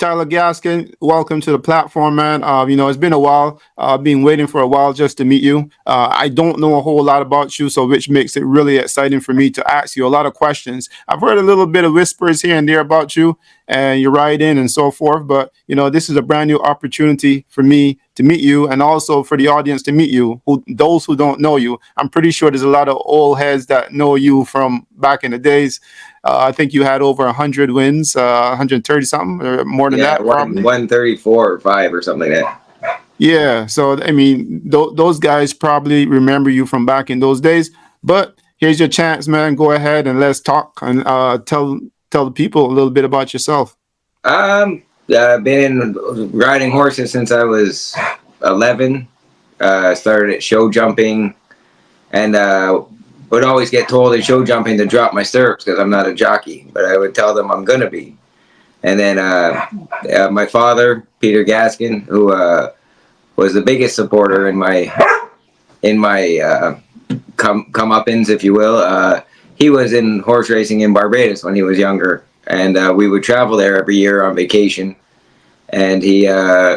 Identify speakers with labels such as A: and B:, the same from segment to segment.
A: Tyler Gaskin, welcome to the platform, man. It's been a while. I've been waiting for a while just to meet you. I don't know a whole lot about you, so which makes it really exciting for me to ask you a lot of questions. I've heard a little bit of whispers here and there about you and your writing and so forth, but this is a brand new opportunity for me to meet you, and also for the audience to meet you. Those who don't know you, I'm pretty sure there's a lot of old heads that know you from back in the days. I think you had over 100 wins, 130 something, or more than
B: Yeah,
A: that,
B: one
A: probably.
B: 134 or five or something like that.
A: Yeah. So, I mean, those guys probably remember you from back in those days. But here's your chance, man. Go ahead and let's talk and tell the people a little bit about yourself.
B: I've been riding horses since I was 11. Started at show jumping, and would always get told in show jumping to drop my stirrups because I'm not a jockey. But I would tell them I'm gonna be. And then my father, Peter Gaskin, who was the biggest supporter in my comeuppance, if you will. He was in horse racing in Barbados when he was younger, and we would travel there every year on vacation. And he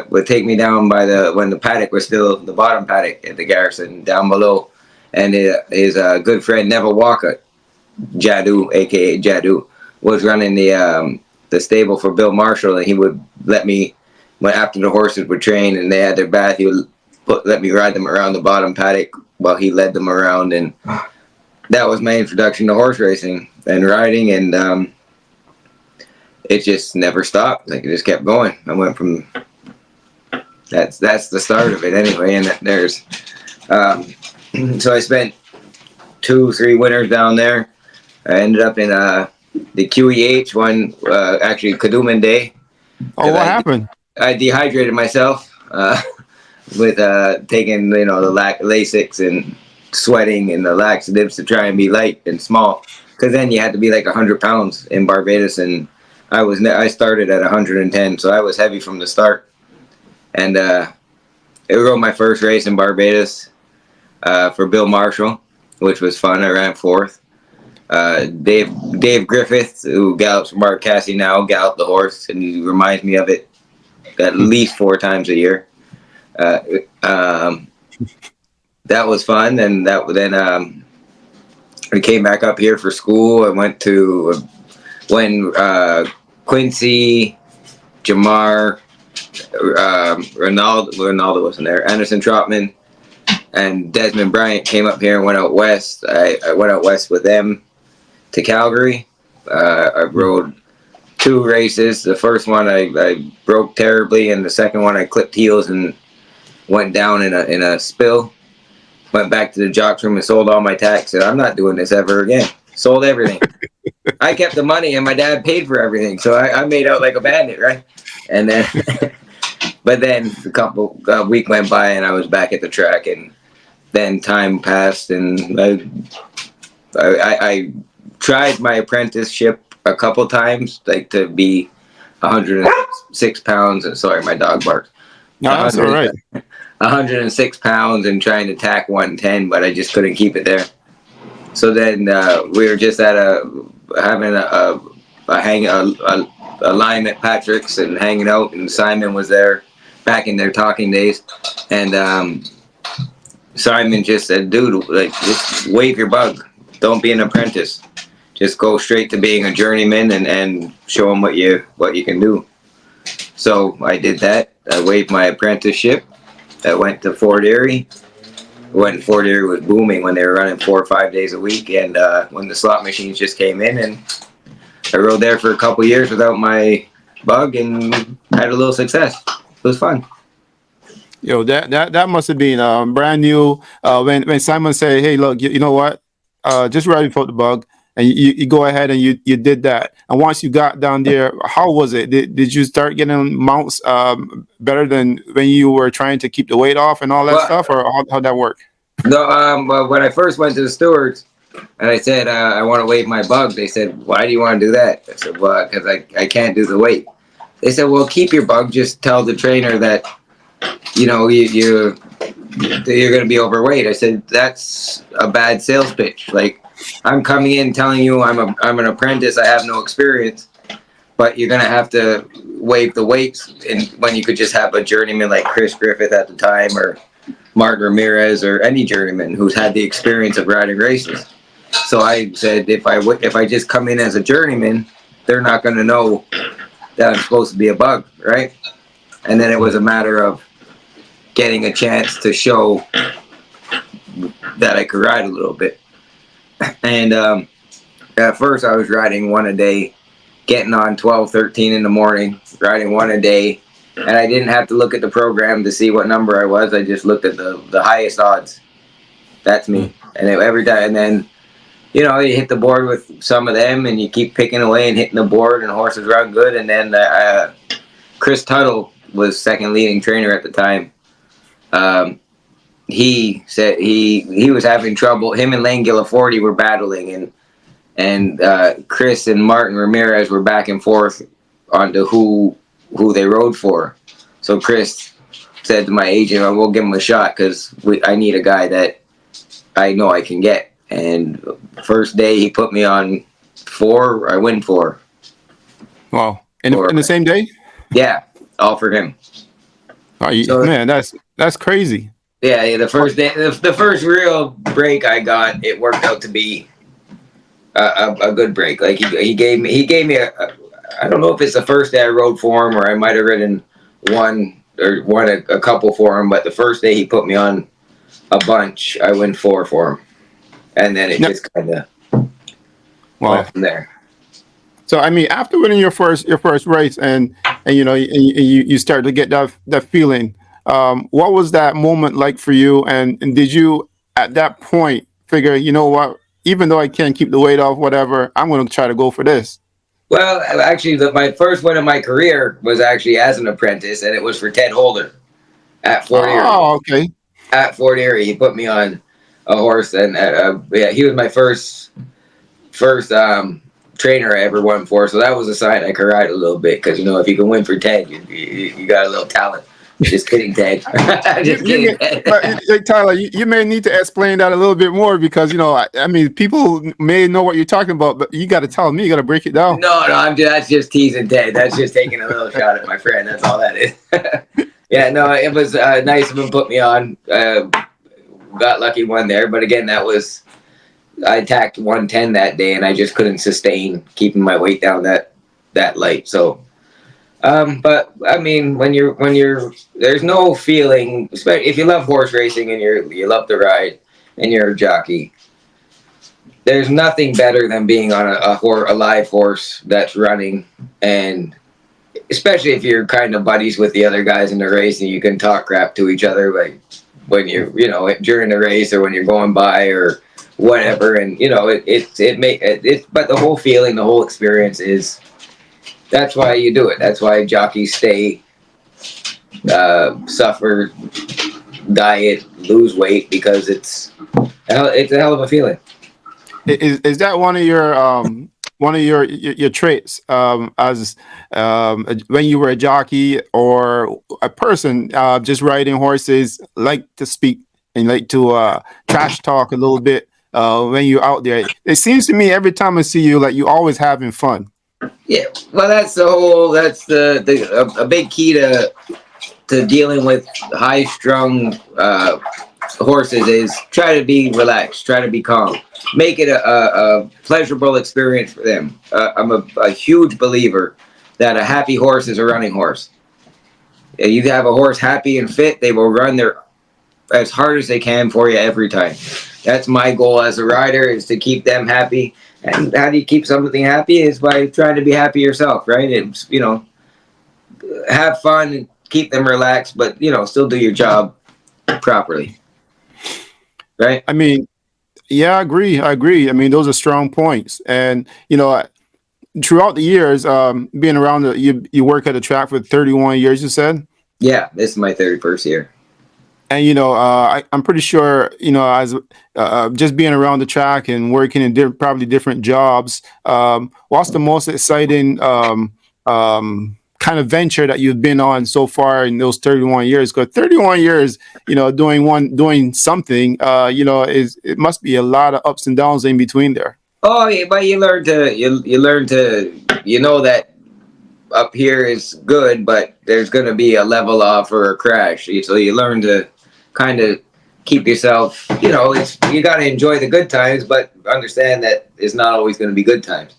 B: would take me down by when the paddock was still the bottom paddock at the Garrison down below, and his good friend Neville Walcott, Jadu, aka Jadu, was running the stable for Bill Marshall, and he would let me, when after the horses were trained and they had their bath, he would let me ride them around the bottom paddock while he led them around, and that was my introduction to horse racing and riding, and it just never stopped. Like, it just kept going. I went from that's the start of it anyway, and there's so I spent 2-3 winters down there. I ended up in the QEH one, actually Kaduman Day.
A: Oh, what happened?
B: I dehydrated myself with taking the Lasix and sweating and the laxatives to try and be light and small. Because then you had to be like 100 pounds in Barbados, and I started at 110, so I was heavy from the start. And I rode my first race in Barbados for Bill Marshall, which was fun. I ran fourth. Dave Griffith, who gallops for Mark Cassie now, galloped the horse, and he reminds me of it at least 4 times a year. That was fun, and then I came back up here for school. I went to when Quincy, Jamar, Ronaldo wasn't there, Anderson Trotman, and Desmond Bryant came up here and went out west. I went out west with them to Calgary. I rode 2 races. The first one I broke terribly, and the second one I clipped heels and went down in a spill. Went back to the jocks room and sold all my tax. Said, I'm not doing this ever again. Sold everything. I kept the money, and my dad paid for everything, so I made out like a bandit, right? And then, but then a week went by, and I was back at the track, and then time passed, and I tried my apprenticeship a couple times, like to be 106 pounds. And sorry, my dog barks.
A: No, that's all right.
B: 106 pounds and trying to tack 110, but I just couldn't keep it there. So then we were just having a lime at Patrick's and hanging out, and Simon was there back in their talking days, and Simon just said, dude, like, just wave your bug. Don't be an apprentice. Just go straight to being a journeyman and show them what you can do. So I did that. I waived my apprenticeship. I went to Fort Erie. Fort Erie was booming when they were running 4 or 5 days a week, and when the slot machines just came in, and I rode there for a couple years without my bug and had a little success. It was fun.
A: That must have been brand new when Simon said, "Hey, look, you know what? Just ready for the bug." And you go ahead and you did that. And once you got down there, how was it? Did you start getting mounts better than when you were trying to keep the weight off and all that stuff, or how'd that work?
B: No, when I first went to the stewards and I said I want to wave my bug, they said, "Why do you want to do that?" I said, "Well, because I can't do the weight." They said, "Well, keep your bug. Just tell the trainer that you're going to be overweight." I said, "That's a bad sales pitch. Like, I'm coming in telling you I'm an apprentice. I have no experience, but you're gonna have to waive the weights, and when you could just have a journeyman like Chris Griffith at the time, or Martin Ramirez, or any journeyman who's had the experience of riding races. So I said, if I just come in as a journeyman, they're not going to know that I'm supposed to be a bug, right? And then it was a matter of getting a chance to show that I could ride a little bit. And at first I was riding one a day, getting on 12, 13 in the morning, riding one a day. And I didn't have to look at the program to see what number I was. I just looked at the highest odds. That's me. And every time, and then, you know, you hit the board with some of them, and you keep picking away and hitting the board, and horses run good. And then Chris Tuttle was second leading trainer at the time. He said he was having trouble. Him and Lane Gilliforti were battling, and Chris and Martin Ramirez were back and forth on to who they rode for. So Chris said to my agent, "I will give him a shot because I need a guy that I know I can get." And first day he put me on 4. I win 4.
A: Wow! In the same day?
B: Yeah, all for him.
A: Oh,
B: So,
A: man, that's crazy.
B: Yeah, the first day, the first real break I got, it worked out to be a good break. Like he gave me a I don't know if it's the first day I rode for him, or I might have ridden one or won a couple for him, but the first day he put me on a bunch, I win 4 for him. And then it just kind of went from there.
A: So I mean, after winning your first race, and you know, you start to get that feeling. What was that moment like for you? And did you at that point figure, you know what? Even though I can't keep the weight off, whatever, I'm going to try to go for this.
B: Well, actually, my first win of my career was actually as an apprentice, and it was for Ted Holder at Fort Erie.
A: Oh, okay.
B: At Fort Erie, he put me on a horse, and yeah, he was my first trainer I ever won for. So that was a sign I could ride a little bit, because you know, if you can win for Ted, you got a little talent. Just kidding, Ted. Just kidding, Ted.
A: But, Tyler, you may need to explain that a little bit more, because you know, I mean, people may know what you're talking about, but you got to tell me. You got to break it down.
B: No, that's just teasing Ted. That's just taking a little shot at my friend. That's all that is. Yeah, no, it was nice of him to put me on. Got lucky one there, but again, I tacked 110 that day, and I just couldn't sustain keeping my weight down that light. So, but I mean, when you're there's no feeling, especially if you love horse racing and you love to ride and you're a jockey. There's nothing better than being on a live horse that's running, and especially if you're kind of buddies with the other guys in the race and you can talk crap to each other, like when you're, you know, during the race or when you're going by or whatever. And, you know, but the whole feeling, the whole experience that's why you do it. That's why jockeys stay, suffer, diet, lose weight, because it's a hell of a feeling.
A: Is that one of your traits as when you were a jockey or a person just riding horses, like to speak and like to trash talk a little bit when you're out there? It seems to me every time I see you, like you're always having fun.
B: Yeah, well, that's a big key to dealing with high strung horses is try to be relaxed, try to be calm, make it a pleasurable experience for them. I'm a huge believer that a happy horse is a running horse. You have a horse happy and fit, they will run as hard as they can for you every time. That's my goal as a rider, is to keep them happy. And how do you keep something happy? Is by trying to be happy yourself, right? It's, you know, have fun and keep them relaxed, but, you know, still do your job properly. Right?
A: I mean, yeah, I agree. I mean, those are strong points. And, you know, throughout the years, being around, you work at the track for 31 years, you said?
B: Yeah, this is my 31st year.
A: And, you know, I'm pretty sure, you know, as just being around the track and working in probably different jobs, what's the most exciting kind of venture that you've been on so far in those 31 years? Because 31 years, you know, doing something, you know, it must be a lot of ups and downs in between there.
B: Oh, yeah, but you learn to, you know that up here is good, but there's going to be a level off or a crash. So you learn to kind of keep yourself, it's you got to enjoy the good times, but understand that it's not always going to be good times.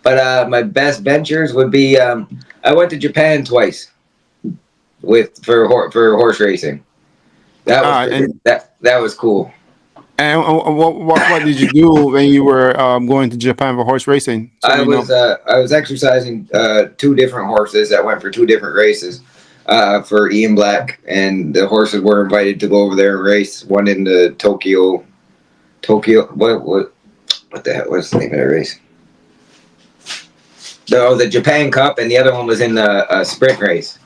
B: But my best ventures would be I went to Japan twice for horse racing. That was pretty,
A: And
B: that was cool.
A: what did you do when you were going to Japan for horse racing? So we know.
B: I was exercising two different horses that went for two different races for Ian Black, and the horses were invited to go over there and race. One in the Tokyo. What the hell was the name of the race? No, the Japan Cup, and the other one was in the sprint race.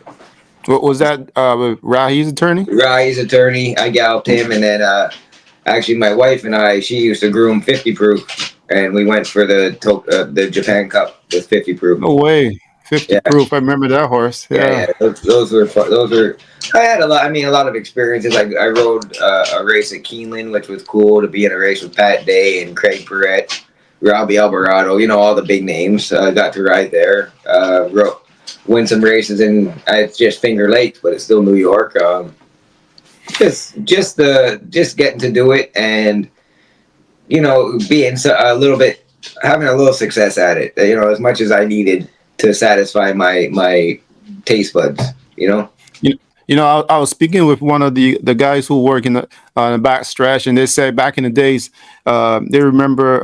A: What was that? With Rahy's attorney?
B: Rahy's attorney. I galloped him, and then actually my wife and I, she used to groom 50 proof, and we went for the Japan Cup with 50 proof.
A: No way. 50
B: Yeah.
A: proof. I remember that horse.
B: Yeah. Those were fun. Those were. I had a lot. I mean, a lot of experiences. I rode a race at Keeneland, which was cool to be in a race with Pat Day and Craig Perrette, Robbie Alvarado. All the big names. I got to ride there. Win some races, and it's just Finger Lakes, but it's still New York. Just getting to do it, and being a little bit, having a little success at it. As much as I needed to satisfy my taste buds.
A: I was speaking with one of the guys who work in the back stretch, and they said back in the days, they remember,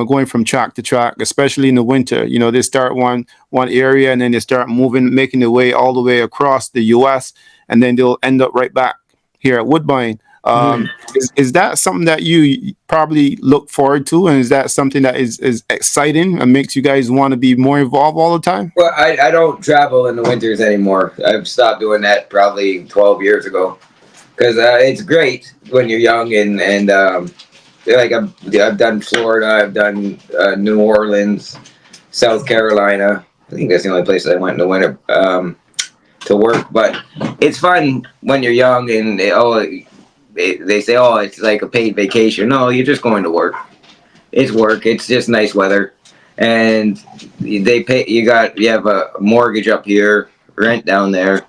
A: going from track to track, especially in the winter. They start one area, and then they start making their way all the way across the U.S., and then they'll end up right back here at Woodbine. Is that something that you probably look forward to, and is that something that is exciting and makes you guys want to be more involved all the time?
B: Well, I don't travel in the winters anymore. I've stopped doing that probably 12 years ago, because it's great when you're young, and like I've done Florida, I've done New Orleans, South Carolina. I think that's the only place I went in the winter to work. But it's fun when you're young, and they say, oh, it's like a paid vacation. No, you're just going to work. It's work. It's just nice weather, and they pay. You have a mortgage up here, rent down there.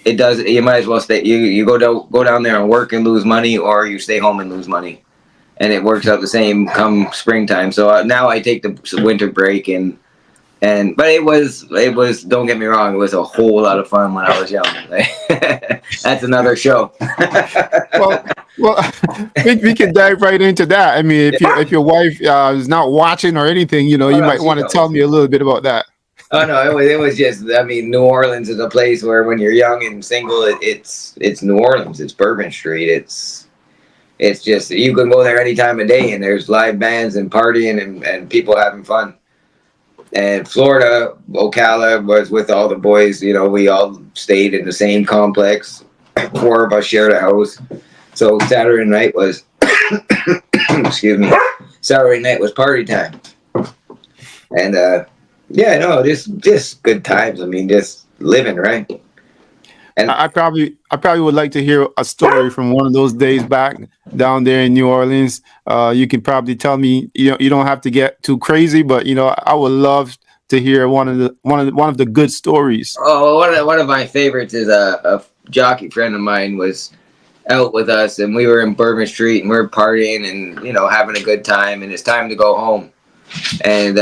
B: It does. You might as well stay. You go down there and work and lose money, or you stay home and lose money, and it works out the same come springtime. So now I take the winter break, but it was, don't get me wrong, it was a whole lot of fun when I was young. That's another show.
A: well, we can dive right into that. I mean, if your wife is not watching or anything, you might want to tell me a little bit about that.
B: Oh no, it was just. I mean, New Orleans is a place where when you're young and single, it's New Orleans. It's Bourbon Street. It's just, you can go there any time of day, and there's live bands and partying and people having fun. And Florida, Ocala was with all the boys. We all stayed in the same complex. 4 of us shared a house. So Saturday night was, excuse me, Saturday night was party time. And just good times. I mean, just living, right? And
A: I probably would like to hear a story from one of those days back down there in New Orleans. You can probably tell me. You don't have to get too crazy, but I would love to hear one of the good stories.
B: oh, one of my favorites is a jockey friend of mine was out with us, and we were in Bourbon Street, and we were partying and having a good time, and it's time to go home, and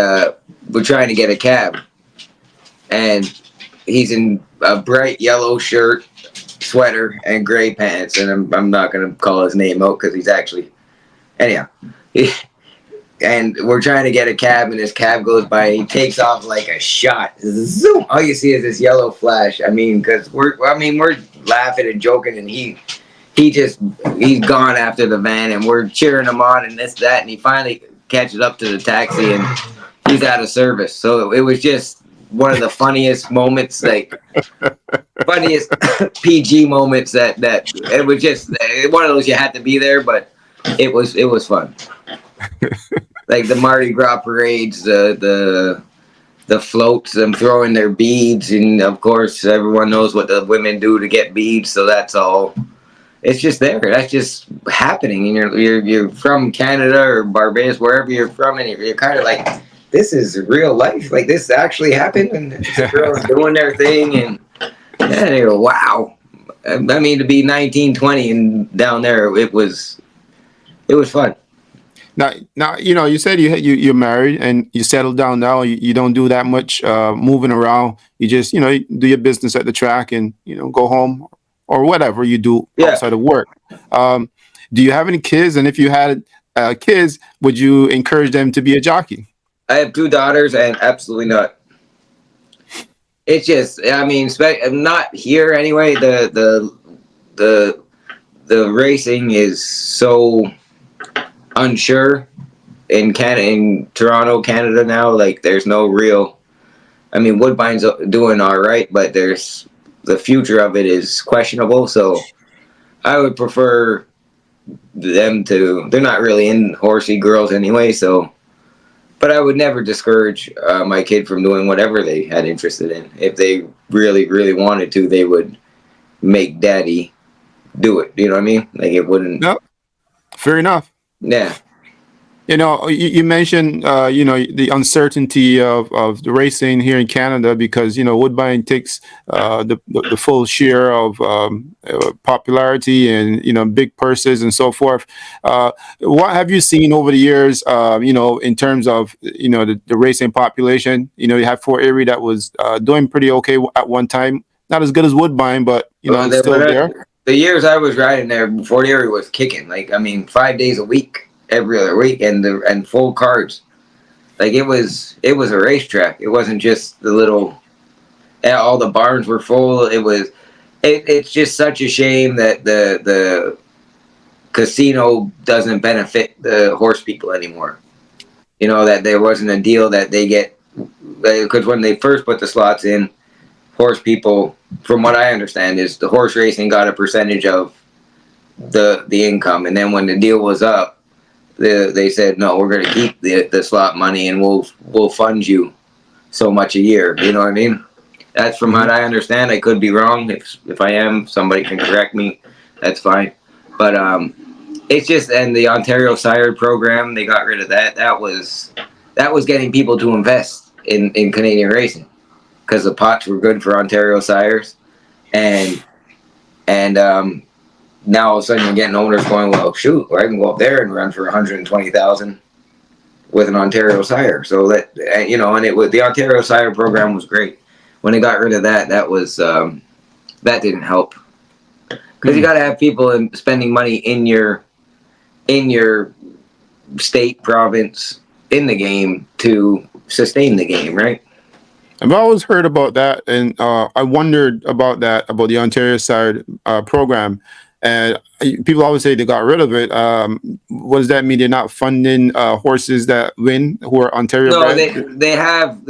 B: we're trying to get a cab, and he's in a bright yellow shirt, sweater, and gray pants. And I'm not going to call his name out because he's actually... Anyhow. And we're trying to get a cab, and this cab goes by, and he takes off like a shot. Zoom! All you see is this yellow flash. I mean, because we're laughing and joking, and he's gone after the van, and we're cheering him on and this, that, and he finally catches up to the taxi, and he's out of service. So it was just one of the funniest moments, funniest PG moments that it was just one of those you had to be there, but it was fun. Like the Mardi Gras parades, the floats, them throwing their beads, and of course everyone knows what the women do to get beads, so that's all. It's just there. That's just happening, and you're from Canada or Barbados, wherever you're from, and you're kind of like this is real life. Like this actually happened, and the girls doing their thing, and they go, wow. I mean, to be 19, 20, and down there, it was fun.
A: Now, you said you're married and you settled down now. You don't do that much moving around. You just, you do your business at the track and go home or whatever you do
B: Yeah,
A: outside of work. Um, do you have any kids? And if you had kids, would you encourage them to be a jockey?
B: I have two daughters, and absolutely not. It's just, I mean, not here anyway. The the racing is so unsure in Toronto, Canada now. Like, there's no real. I mean, Woodbine's doing all right, but there's the future of it is questionable. So I would prefer them to. They're not really in horsey girls anyway, so. But I would never discourage my kid from doing whatever they had interested in. If they really, really wanted to, they would make daddy do it. You know what I mean? Like it wouldn't.
A: No, fair enough.
B: Yeah.
A: You mentioned, the uncertainty of the racing here in Canada because, Woodbine takes the full share of popularity and, big purses and so forth. What have you seen over the years, in terms of, the racing population? You have Fort Erie that was doing pretty okay at one time. Not as good as Woodbine, but, it's still there.
B: The years I was riding there, Fort Erie was kicking. Like, I mean, 5 days a week, every other week, and full cards. Like it was a racetrack. It wasn't just the little. All the barns were full. It was. It's just such a shame that the casino doesn't benefit the horse people anymore. That there wasn't a deal that they get, because when they first put the slots in, horse people, from what I understand, is the horse racing got a percentage of the income, and then when the deal was up, they said no, we're going to keep the slot money, and we'll fund you so much a year. You know what I mean? That's from what I understand. I could be wrong. If I am, somebody can correct me. That's fine. But it's just, and the Ontario Sire program, they got rid of that. That was getting people to invest in Canadian racing because the pots were good for Ontario Sires, and now all of a sudden you're getting owners going, well, shoot, I can go up there and run for 120,000 with an Ontario Sire. So that and it was the Ontario Sire program was great. When they got rid of that, that was that didn't help because you got to have people spending money in your state, province, in the game to sustain the game, right?
A: I've always heard about that, and I wondered about the Ontario side program. And people always say they got rid of it. What does that mean? They're not funding horses that win who are Ontario
B: No,
A: bred?
B: they have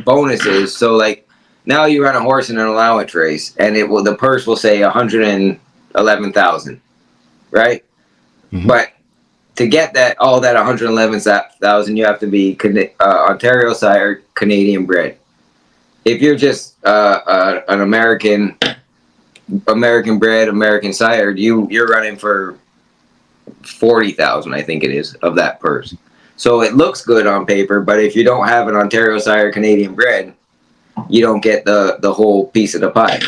B: bonuses. So like now you run a horse in an allowance race, and the purse will say 111,000, right?
A: Mhm.
B: But to get that 111,000, you have to be Ontario Sire, Canadian bred. If you're just an American bred, American sired, you're running for 40,000, I think it is, of that purse. So it looks good on paper, but if you don't have an Ontario Sire, Canadian bred, you don't get the whole piece of the pie,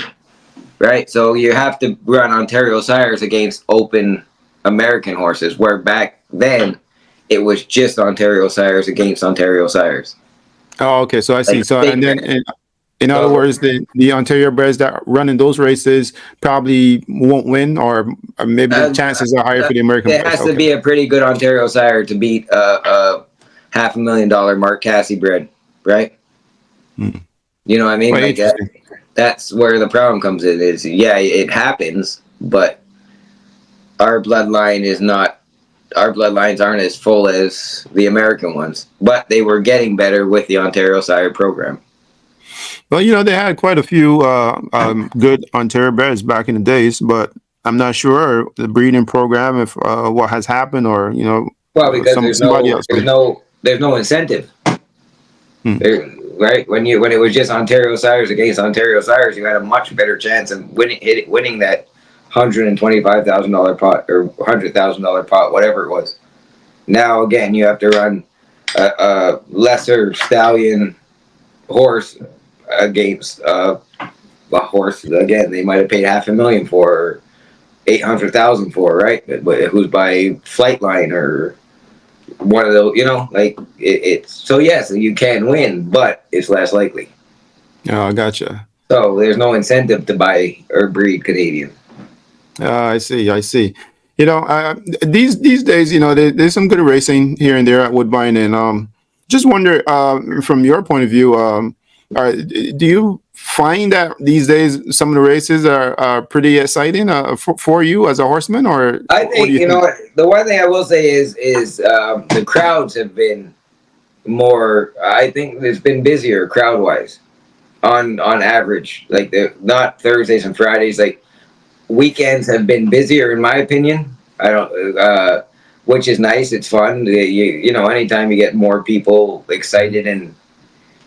B: right? So you have to run Ontario Sires against open American horses, where back then it was just Ontario Sires against Ontario Sires.
A: Oh, okay. So I see.
B: Like
A: So
B: state
A: and then
B: bred.
A: in other
B: So
A: words, the Ontario breds that run in those races probably won't win, or maybe the
B: uh,
A: chances are higher for the American
B: it
A: breds.
B: has to
A: Okay.
B: be a pretty good Ontario Sire to beat $500,000 Mark Cassie bred, right?
A: Hmm.
B: You know what I mean?
A: Well,
B: Like that.
A: interesting.
B: That's where the problem comes in. Is yeah, it happens, but our bloodline is not. Our bloodlines aren't as full as the American ones, but they were getting better with the Ontario Sire program.
A: Well, they had quite a few good Ontario breds back in the days, but I'm not sure the breeding program if what has happened, or
B: Well, because
A: somebody else.
B: there's no incentive.
A: Hmm.
B: There, right? When it was just Ontario Sires against Ontario Sires, you had a much better chance of winning that $125,000 pot or $100,000 pot, whatever it was. Now again, you have to run a lesser stallion horse against a horse again they might have paid 500,000 for, or 800,000 for, right? Who's by Flightline or one of those, like it's so yes, you can win, but it's less likely.
A: Oh, I gotcha.
B: So there's no incentive to buy or breed Canadian.
A: I see. I see. These days, there's some good racing here and there at Woodbine, and just wonder, from your point of view, do you find that these days some of the races are pretty exciting for you as a horseman, or
B: I
A: what do
B: think
A: you think?
B: the one thing I will say is the crowds have been more. I think it's been busier crowd wise on average. Like the not Thursdays and Fridays. Like weekends have been busier in my opinion. I don't, which is nice. It's fun. Anytime you get more people excited and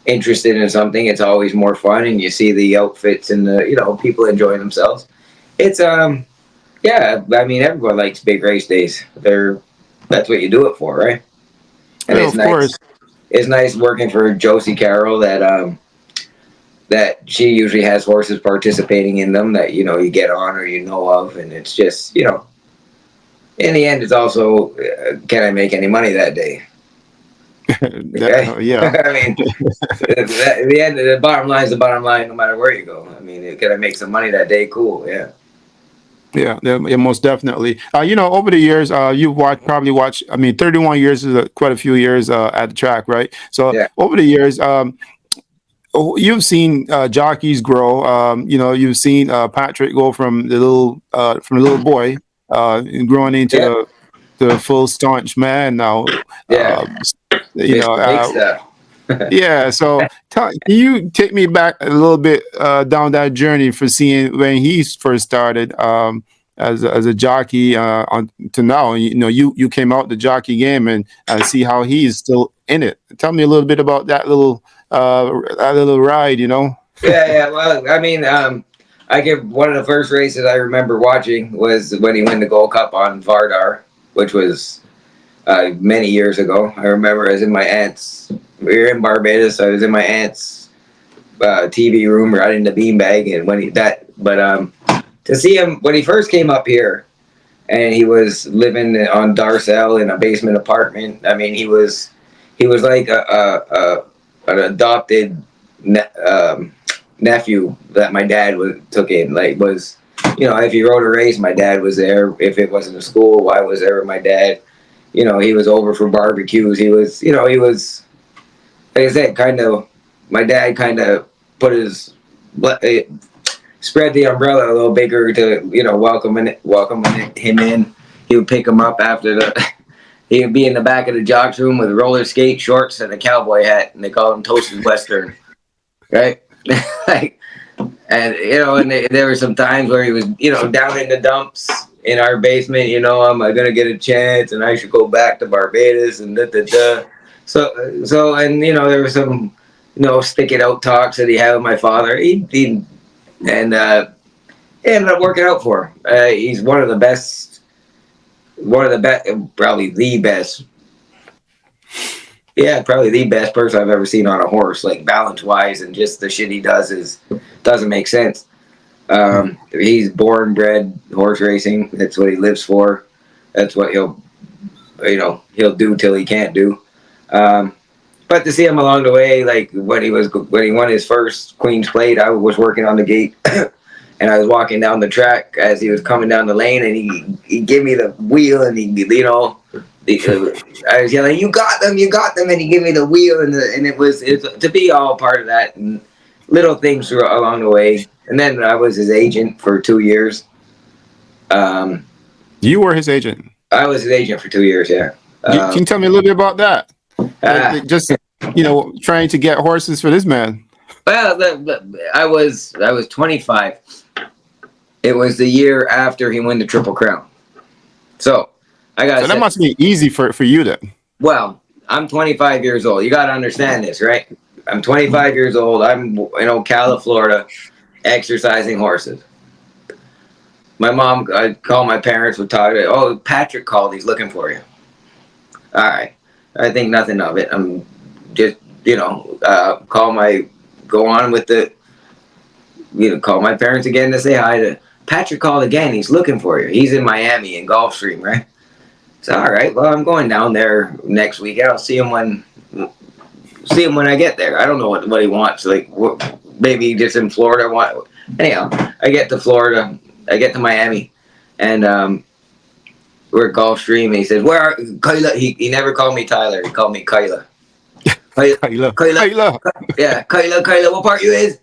B: interested in something, it's always more fun, and you see the outfits and the people enjoying themselves. It's yeah. I mean, everyone likes big race days. That's what you do it for, right? And
A: Well,
B: it's
A: of
B: nice.
A: course.
B: It's nice working for Josie Carroll that she usually has horses participating in them that you get on or of, and it's just in the end it's also can I make any money that day? Okay,
A: Yeah.
B: I mean the end the bottom line is the bottom line no matter where you go. I mean, can I make some money that day? Cool, yeah.
A: Yeah, most definitely. Over the years, you've probably watched. I mean, 31 years is quite a few years at the track, right? So
B: Yeah,
A: over the years, you've seen jockeys grow. You've seen Patrick go from a little boy, growing into
B: yeah,
A: the full staunch man now.
B: yeah.
A: Uh, you know,
B: Mr. Big
A: uh,
B: Stuff.
A: yeah. So can you take me back a little bit down that journey for seeing when he first started as a jockey on to now? You came out the jockey game and see how he's still in it. Tell me a little bit about that little ride.
B: Yeah, yeah. Well, I mean, I give one of the first races I remember watching was when he won the Gold Cup on Vardar, which was many years ago. I remember I was in my aunt's. We were in Barbados. I was in my aunt's TV room, riding the beanbag, and to see him when he first came up here, and he was living on Darcel in a basement apartment. I mean, he was like an adopted nephew that my dad took in. Like was if he rode a race, my dad was there. If it wasn't a school, I was there with my dad. He was over for barbecues. He was like I said, kind of. My dad kind of put his spread the umbrella a little bigger to welcome him in. He would pick him up after the. He would be in the back of the jocks room with roller skate shorts and a cowboy hat, and they called him Toasted Western, right? Like, and there were some times where he was down in the dumps in our basement. Am I gonna get a chance? And I should go back to Barbados and da da da. So and there were some stick it out talks that he had with my father. He and it ended up working out for him. He's probably the best. Yeah, probably the best person I've ever seen on a horse, like balance wise, and just the shit he doesn't make sense. He's born bred horse racing. That's what he lives for. That's what he'll do till he can't do. But to see him along the way, like when he won his first Queen's Plate, I was working on the gate, and I was walking down the track as he was coming down the lane, and he gave me the wheel, and I was yelling, you got them," and he gave me the wheel, and it's to be all part of that, and little things along the way. And then I was his agent for 2 years. Um,
A: You were his agent.
B: I was his agent for 2 years. Yeah.
A: Can you tell me a little bit about that?
B: Uh,
A: Just trying to get horses for this man.
B: well, I was 25. It was the year after he won the Triple Crown. So I got
A: So that
B: set.
A: must be easy for you then.
B: Well, I'm 25 years old. You got to understand this, right? I'm 25 years old. I'm in Ocala, Florida, exercising horses. My mom, I called my parents, would talk. Oh, Patrick called. He's looking for you. All right. I think nothing of it. I'm just, go on with the, call my parents again to say hi to Patrick. Called again. He's looking for you. He's in Miami in Gulfstream, right? So all right. Well, I'm going down there next week. I'll see him when I get there. I don't know what he wants. Like maybe just in Florida. Anyhow, I get to Florida. I get to Miami, and we're at Gulfstream. And he says, "Where are Kyla?" He never called me Tyler. He called me Kyla. Kyla,
A: Kyla,
B: Kyla,
A: Kyla.
B: yeah, Kyla. What part you is?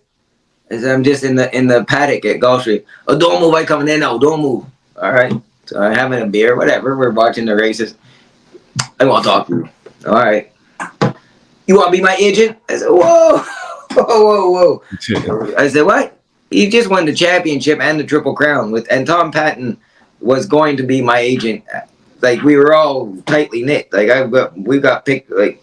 B: I said, I'm just in the paddock at Gulfstream. Oh, don't move. I coming in now. Don't move. All right. So I'm having a beer, whatever. We're watching the races. I want to talk to you. All right. You want to be my agent? I said, whoa, whoa. I said, what? He just won the championship and the Triple Crown and Tom Patton was going to be my agent. Like we were all tightly knit. Like we got picked, like,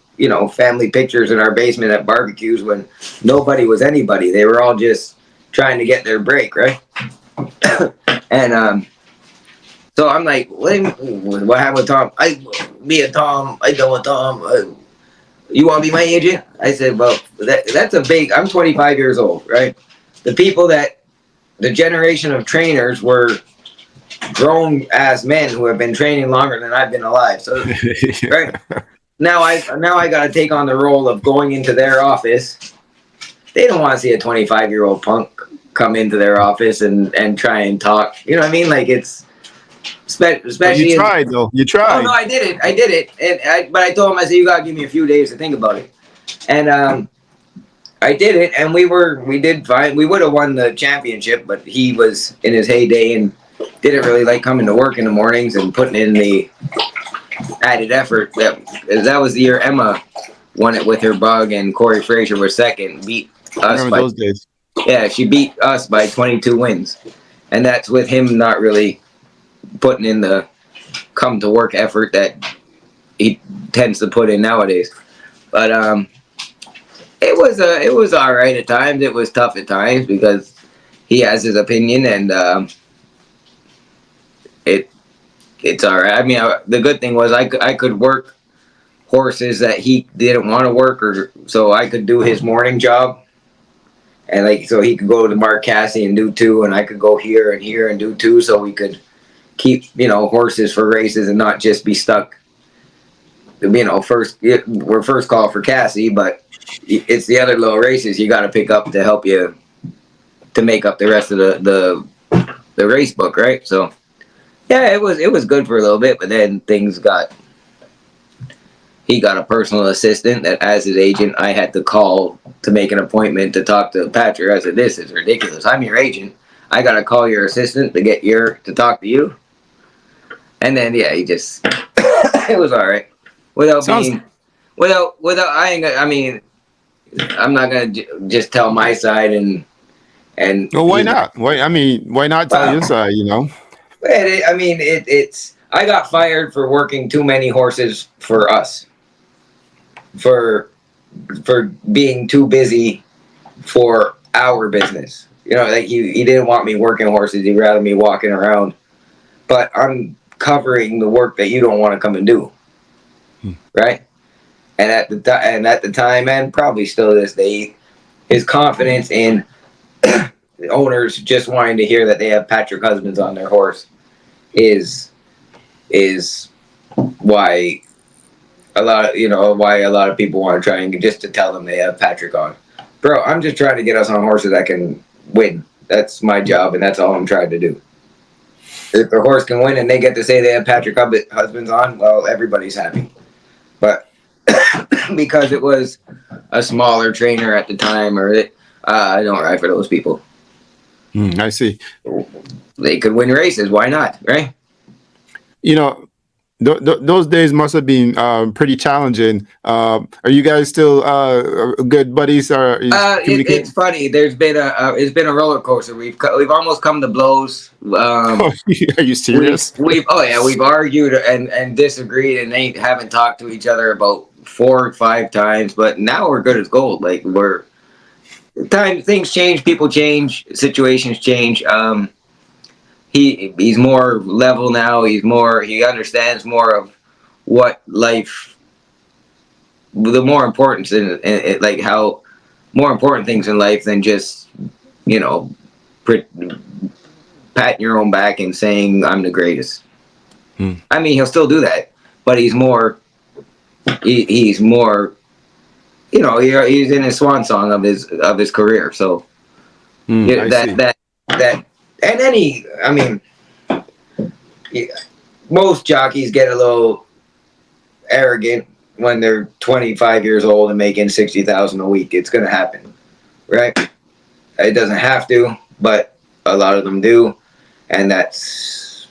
B: family pictures in our basement at barbecues when nobody was anybody. They were all just trying to get their break, right? And so I'm like, what happened with Tom? Me and Tom, I go with Tom. You want to be my agent? I said, well, that's a big. I'm 25 years old, right? The generation of trainers were grown ass men who have been training longer than I've been alive. So, right now, I got to take on the role of going into their office. They don't want to see a 25-year-old punk come into their office and try and talk. You know what I mean? Like it's
A: But you
B: especially in.
A: tried though. You
B: Oh no,
A: tried.
B: I did it, but I told him, I said, you gotta give me a few days to think about it, and I did it, and we did fine. We would have won the championship, but he was in his heyday and didn't really like coming to work in the mornings and putting in the added effort. That was the year Emma won it with her bug, and Corey Fraser was second, beat
A: I
B: us
A: remember
B: by
A: those days.
B: yeah, she beat us by 22 wins, and that's with him not really putting in the come to work effort that he tends to put in nowadays. But it was all right at times. It was tough at times because he has his opinion, and it it's all right. I mean, the good thing was I could work horses that he didn't want to work, or so I could do his morning job, and like so he could go to Mark Cassie and do two, and I could go here and do two, so we could keep horses for races and not just be stuck. We're first call for Cassie, but it's the other little races you got to pick up to help you to make up the rest of the race book, right? So yeah, it was good for a little bit, but then he got a personal assistant that as his agent I had to call to make an appointment to talk to Patrick. I said, this is ridiculous. I'm your agent. I gotta call your assistant to talk to you. And then yeah, he just it was all right without
A: Sounds.
B: being without I ain't gonna, I mean I'm not gonna just tell my side and
A: Well, why
B: he's not.
A: not? Why? I mean, why not tell
B: Well,
A: your side?
B: I mean it's I got fired for working too many horses for us for being too busy for our business. Like he didn't want me working horses. He'd rather me walking around. But I'm covering the work that you don't want to come and do,
A: Hmm.
B: right? And at the time, and probably still to this day, his confidence in owners just wanting to hear that they have Patrick Husbands on their horse is is why why a lot of people want to try and just to tell them they have Patrick on. Bro, I'm just trying to get us on horses that can win. That's my job, and that's all I'm trying to do. If the horse can win and they get to say they have Patrick Husbands on, well, everybody's happy. But because it was a smaller trainer at the time, I don't ride for those people.
A: I see.
B: They could win races. Why not? Right?
A: You know, those days must have been pretty challenging. Are you guys still good buddies? Or is
B: It's
A: communicating?
B: funny. It's been a roller coaster. We've almost come to blows.
A: Are you
B: We've
A: serious?
B: we've oh yeah, we've argued and disagreed and they haven't talked to each other about 4 or 5 times. But now we're good as gold. Like things change, people change, situations change. He's more level now. He understands more of what life the more importance in like how more important things in life than just you know pre- patting your own back and saying I'm the greatest.
A: Hmm.
B: I mean, he'll still do that, but he's more he's in his swan song of his career. So
A: Hmm.
B: yeah,
A: I see.
B: that and any I mean, yeah, most jockeys get a little arrogant when they're 25 years old and making 60,000 a week. It's gonna happen, right? It doesn't have to, but a lot of them do, and that's.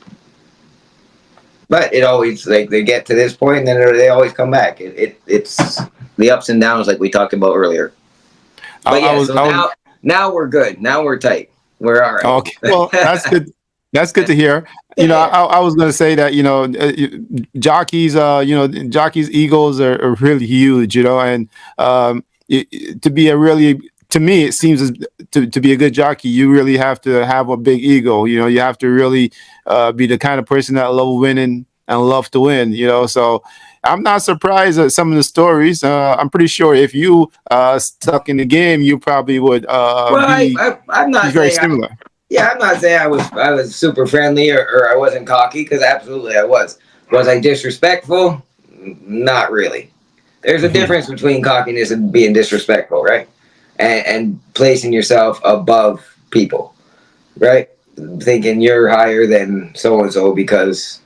B: But it always like they get to this point, and then they always come back. It's the ups and downs, like we talked about earlier. But yeah, so
A: I was
B: now we're good. Now we're tight. We're all right.
A: okay. Well, that's good. That's good to hear.
B: Yeah.
A: I was going to say that jockeys, jockeys' egos are really huge. And to be a really to me, it seems to be a good jockey, you really have to have a big ego. You have to really be the kind of person that love winning and love to win. So I'm not surprised at some of the stories. I'm pretty sure if you stuck in the game, you probably would
B: Well, I'm
A: be
B: not
A: very
B: saying
A: similar.
B: yeah, I'm not saying I was super friendly or I wasn't cocky because absolutely I was. Was I disrespectful? Not really. There's a
A: Mhm.
B: difference between cockiness and being disrespectful, right? And placing yourself above people, right? Thinking you're higher than so and so because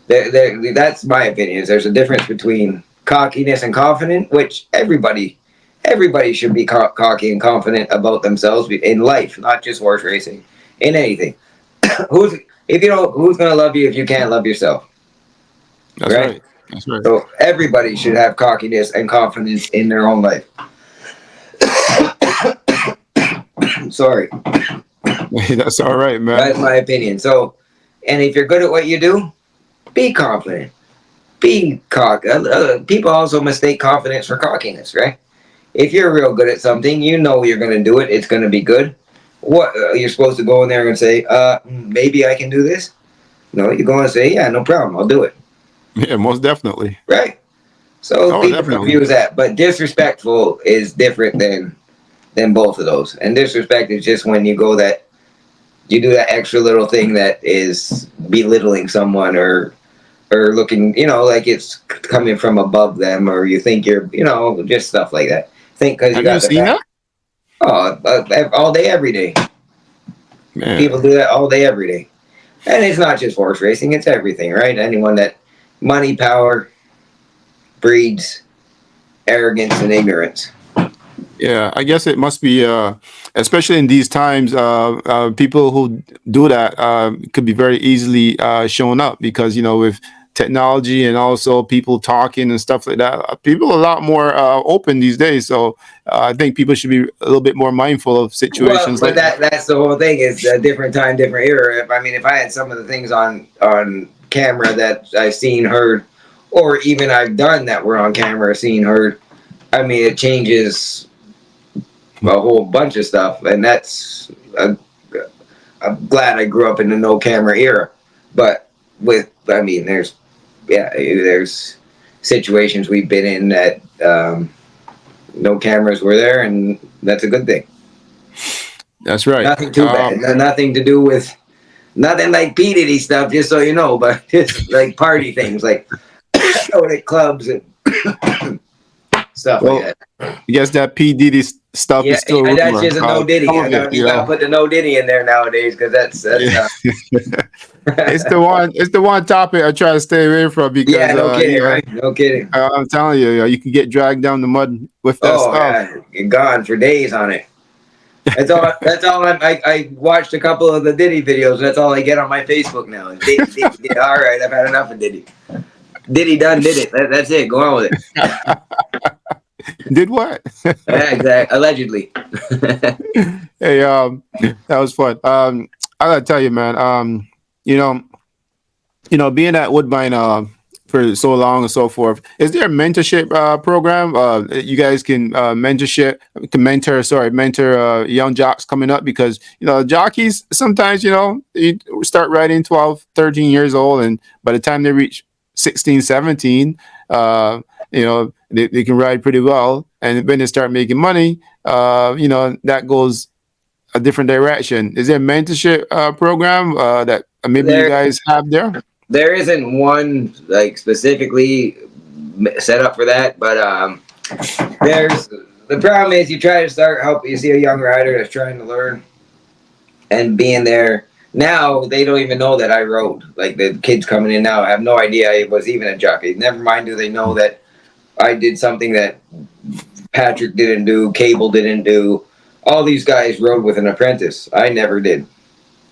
B: that's my opinion. Is there's a difference between cockiness and confident, which everybody should be cocky and confident about themselves in life, not just horse racing, in anything. who's if you don't who's gonna love you if you can't love yourself,
A: That's
B: right?
A: right. That's right.
B: So everybody should have cockiness and confidence in their own life. Sorry,
A: That's all right, man.
B: that's my opinion. So, and if you're good at what you do, be confident. Be cock. People also mistake confidence for cockiness, right? If you're real good at something, you know you're going to do it. It's going to be good. What you're supposed to go in there and say, maybe I can do this. No, you go and say, yeah, no problem, I'll do it.
A: Yeah, most definitely.
B: Right. So
A: Oh,
B: people
A: definitely.
B: confuse that, but disrespectful is different than both of those. And disrespect is just when you do that extra little thing that is belittling someone or looking, like it's coming from above them, or you think you're, just stuff like that. Think because you
A: Have you
B: got the
A: seen
B: back.
A: that?
B: Oh, all day, every day. People
A: Man,
B: do that all day, every day. And it's not just horse racing; it's everything, right? Anyone that money, power breeds arrogance and ignorance.
A: yeah, I guess it must be, especially in these times, people who do that could be very easily shown up because, with technology and also people talking and stuff like that, people are a lot more open these days. So I think people should be a little bit more mindful of
B: Well,
A: situations
B: but
A: like that.
B: that's the whole thing. Is a different time, different era. If I had some of the things on camera that I've seen, heard, or even I've done that were on camera, seen, heard. I mean, it changes a whole bunch of stuff, and I'm glad I grew up in the no camera era. But there's situations we've been in that no cameras were there, and that's a good thing.
A: That's right.
B: Nothing too bad. Nothing to do with nothing like P Diddy stuff, just so you know, but just like party things, like going at clubs and stuff like
A: Well,
B: that.
A: I guess that P Diddy stuff is
B: Yeah,
A: still a
B: that's
A: rumor.
B: just a no
A: Some
B: Diddy.
A: of it,
B: You gotta put the no Diddy in there nowadays because that's
A: yeah. It's the one. It's the one topic I try to stay away from
B: yeah,
A: because
B: no kidding, right? No kidding.
A: I'm telling you, you can get dragged down the mud with that
B: Oh
A: stuff.
B: yeah, you're gone for days on it. That's all. That's all. I watched a couple of the Diddy videos. That's all I get on my Facebook now. Is Diddy, Diddy, Diddy. All right, I've had enough of Diddy. Diddy done did it. That's it. Go on with it.
A: Did what?
B: Yeah, exactly. Allegedly.
A: Hey, that was fun. I gotta tell you, man. You know, being at Woodbine for so long and so forth, is there a mentorship program? You guys can mentor young jocks coming up because jockeys sometimes you start riding 12, 13 years old, and by the time they reach 16, 17, they can ride pretty well, and when they start making money, that goes a different direction. Is there a mentorship program that maybe you
B: There,
A: guys have there?
B: there isn't one like specifically set up for that, but there's the problem is you try to start help. You see a young rider that's trying to learn and being there. Now they don't even know that I rode. Like the kids coming in now have no idea I was even a jockey. Never mind, do they know that I did something that Patrick didn't do, Cable didn't do. All these guys rode with an apprentice. I never did.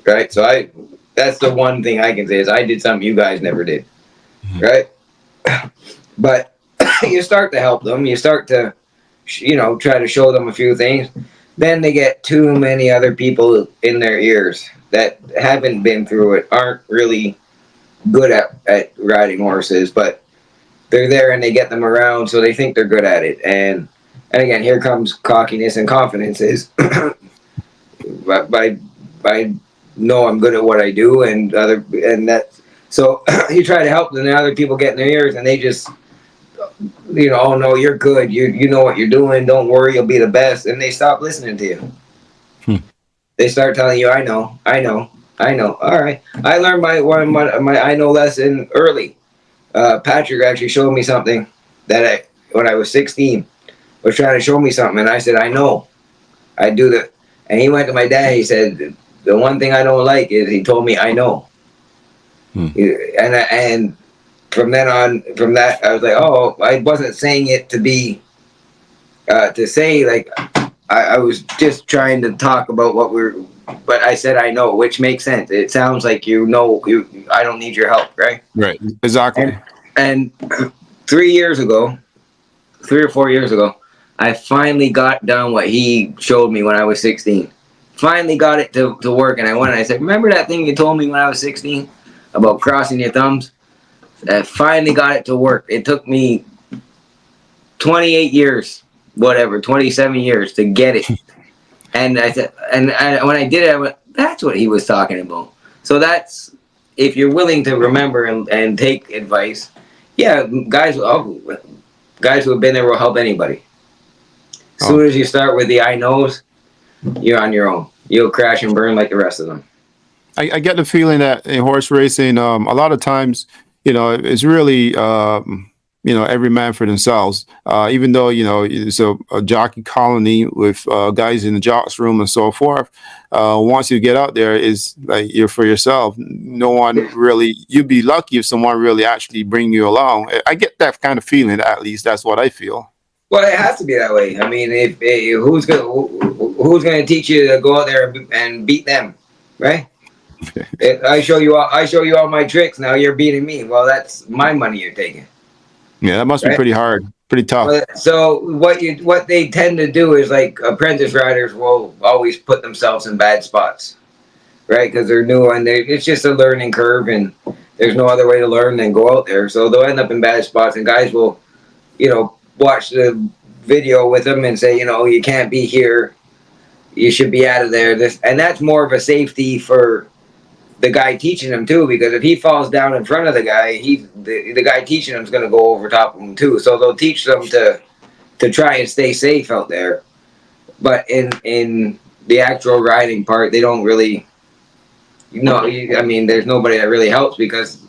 B: Right? So that's the one thing I can say is I did something you guys never did. Right? But you start to help them. You start to, try to show them a few things. Then they get too many other people in their ears that haven't been through it, aren't really good at riding horses, but they're there and they get them around, so they think they're good at it. And again, here comes cockiness and confidence. Is I know I'm good at what I do, and that. So you try to help them, and other people get in their ears, and they just, oh no, you're good. You know what you're doing. Don't worry, you'll be the best. And they stop listening to you. They start telling you, I know, I know, I know. All right, I learned my I know lesson early. Patrick actually showed me something that when I was 16, was trying to show me something, and I said, I know, I do that. And he went to my dad. He said, the one thing I don't like is he told me I know. And from then on, from that, I was like, oh, I wasn't saying it to be to say like I was just trying to talk about what we're. But I said I know, which makes sense. It sounds like I don't need your help, right?
A: Right. Exactly.
B: And 3 years ago, 3 or 4 years ago, I finally got done what he showed me when I was 16. Finally got it to work, and I went and I said, remember that thing you told me when I was 16 about crossing your thumbs? I finally got it to work. It took me 28 years, whatever, 27 years to get it. And I said, when I did it, I went, that's what he was talking about. So that's, if you're willing to remember and take advice, yeah, guys who have been there will help anybody. As soon as you start with the I knows, you're on your own. You'll crash and burn like the rest of them.
A: I get the feeling that in horse racing, a lot of times, it's really, every man for themselves. Even though, it's a jockey colony with guys in the jocks room and so forth. Once you get out there, is like you're for yourself. No one really. You'd be lucky if someone really actually bring you along. I get that kind of feeling. At least that's what I feel.
B: Well, it has to be that way. I mean, if who's gonna teach you to go out there and beat them, right? I show you all my tricks. Now you're beating me. Well, that's my money you're taking.
A: Yeah, that must be
B: Right?
A: pretty hard, pretty tough.
B: So what they tend to do is like apprentice riders will always put themselves in bad spots, right? Because they're new and it's just a learning curve, and there's no other way to learn than go out there. So they'll end up in bad spots, and guys will, watch the video with them and say, you can't be here. You should be out of there. And that's more of a safety for the guy teaching him too, because if he falls down in front of the guy, the guy teaching him is going to go over top of him too. So they'll teach them to try and stay safe out there. But in the actual riding part, they don't really, I mean, there's nobody that really helps because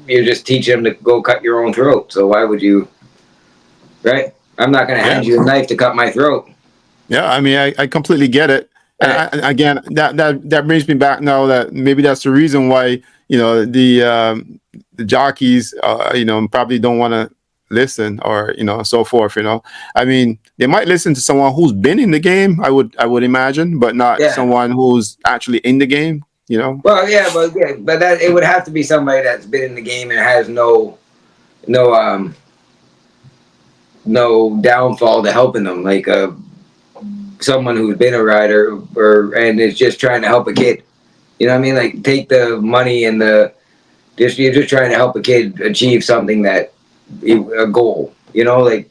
B: you're just teaching them to go cut your own throat. So why would you, right? I'm not going to hand you a knife to cut my throat.
A: Yeah, I mean, I completely get it. And again, that brings me back now that maybe that's the reason why the jockeys probably don't want to listen or so forth. I mean, they might listen to someone who's been in the game. I would imagine, but not someone who's actually in the game.
B: Well, but that it would have to be somebody that's been in the game and has no downfall to helping them, like someone who's been a rider and is just trying to help a kid. You know what I mean? Like take the money and you're just trying to help a kid achieve something a goal. Like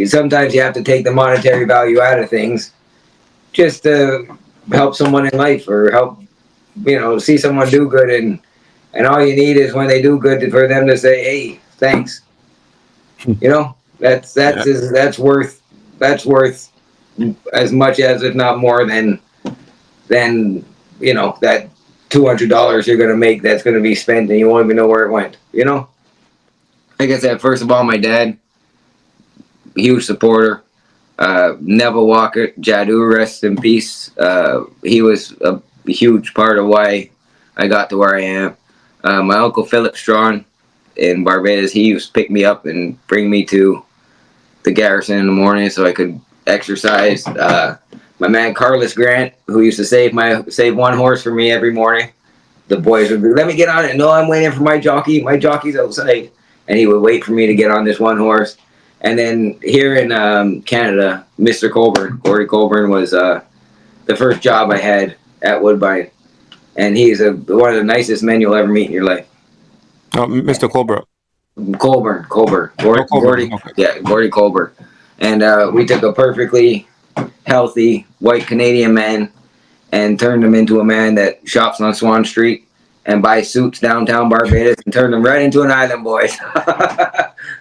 B: sometimes you have to take the monetary value out of things just to help someone in life or help see someone do good, and all you need is when they do good for them to say, hey, thanks. You know,
A: Yeah.
B: that's worth as much as, if not more than that $200 you're gonna make that's gonna be spent and you won't even know where it went. Like I said, first of all, my dad, huge supporter. Neville Walker, Jadu, rest in peace. He was a huge part of why I got to where I am. My uncle Philip Strawn in Barbados, he used to pick me up and bring me to the garrison in the morning so I could exercise. My man Carlos Grant, who used to save one horse for me every morning. The boys would be, let me get on it. No, I'm waiting for my jockey. My jockey's outside, and he would wait for me to get on this one horse. And then here in Canada, Mr. Colburn, Gordy Colburn, was the first job I had at Woodbine, and he's one of the nicest men you'll ever meet in your life.
A: Oh, Mr. Colbert.
B: Colburn,
A: Oh, Colbert.
B: Gordy,
A: Okay.
B: yeah, Gordy Colburn, and we took a perfectly healthy white Canadian man and turned him into a man that shops on Swan Street and buys suits downtown Barbados and turned him right into an island boy.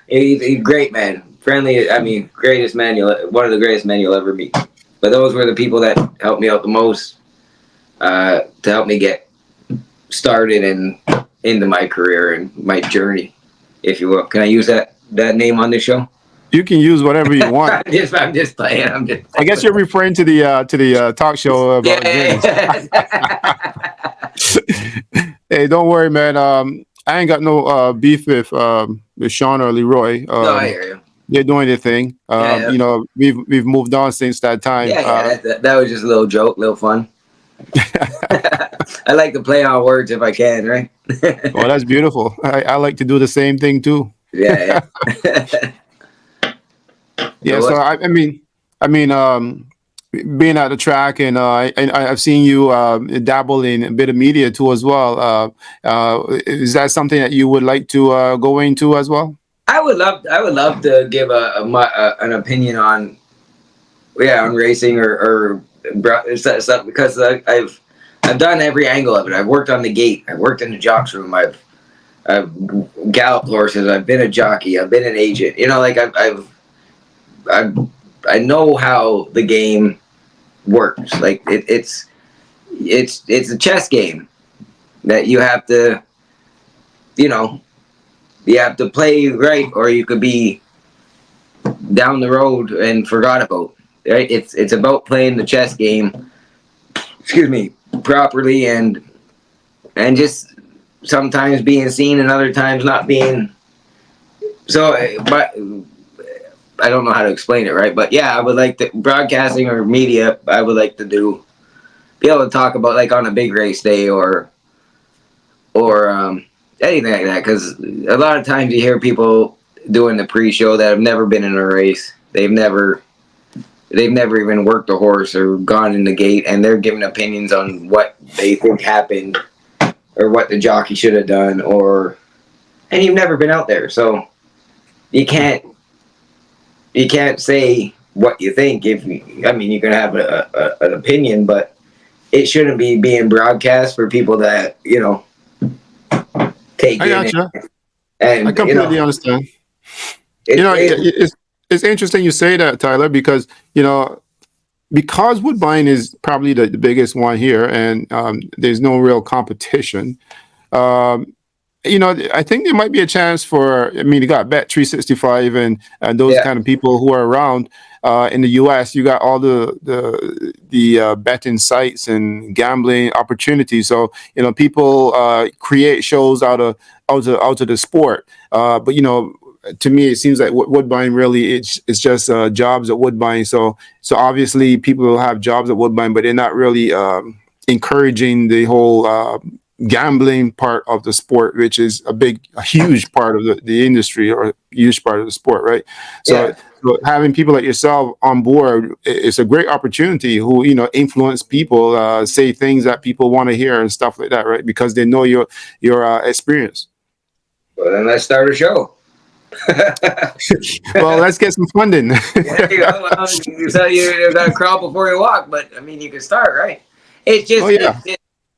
B: He's a great man, friendly. I mean, one of the greatest men you'll ever meet. But those were the people that helped me out the most to help me get started and into my career and my journey, if you will. Can I use that name on this show?
A: You can use whatever you want.
B: I'm just playing.
A: I guess you're referring to the talk show about journeys.
B: Yeah.
A: Hey, don't worry, man. I ain't got no beef with Sean or Leroy.
B: No, I hear you.
A: They're doing their thing.
B: Yeah.
A: We've moved on since that time.
B: Yeah. That was just a little joke, little fun. I like to play on words if I can, right?
A: Well, that's beautiful. I like to do the same thing too.
B: Yeah.
A: Yeah. So being at the track, and I've seen you dabble in a bit of media too as well. Is that something that you would like to go into as well?
B: I would love to give an opinion on racing or stuff, because I've done every angle of it. I've worked on the gate. I've worked in the jocks room. I've galloped horses. I've been a jockey. I've been an agent. Like I know how the game works. Like it's a chess game that you have to play right, or you could be down the road and forgot about. Right? It's about playing the chess game. Excuse me, properly, and just sometimes being seen and other times not being. So, but I don't know how to explain it, right? But yeah, I would like to broadcasting or media. I would like to be able to talk about, like, on a big race day or anything like that, because a lot of times you hear people doing the pre-show that have never been in a race. They've never even worked a horse or gone in the gate, and they're giving opinions on what they think happened or what the jockey should have done, and you've never been out there, so you can't say what you think. You can have an opinion, but it shouldn't be being broadcast for people that take
A: I
B: in
A: gotcha.
B: and
A: I completely understand. It's interesting you say that, Tyler, because Woodbine is probably the biggest one here, and there's no real competition. I think there might be a chance for. You got Bet365 and those kind of people who are around in the U.S. You got all the betting sites and gambling opportunities. So people create shows out of the sport. But to me, it seems like Woodbine really it's just jobs at Woodbine. So obviously people will have jobs at Woodbine, but they're not really encouraging the whole gambling part of the sport, which is a huge part of the industry, or a huge part of the sport, right? So having people like yourself on board is a great opportunity. Who influence people, say things that people want to hear and stuff like that, right? Because they know your experience.
B: Well, then let's start a show.
A: Well, let's get some funding.
B: So you got to crawl before you walk, but you can start, right? It's just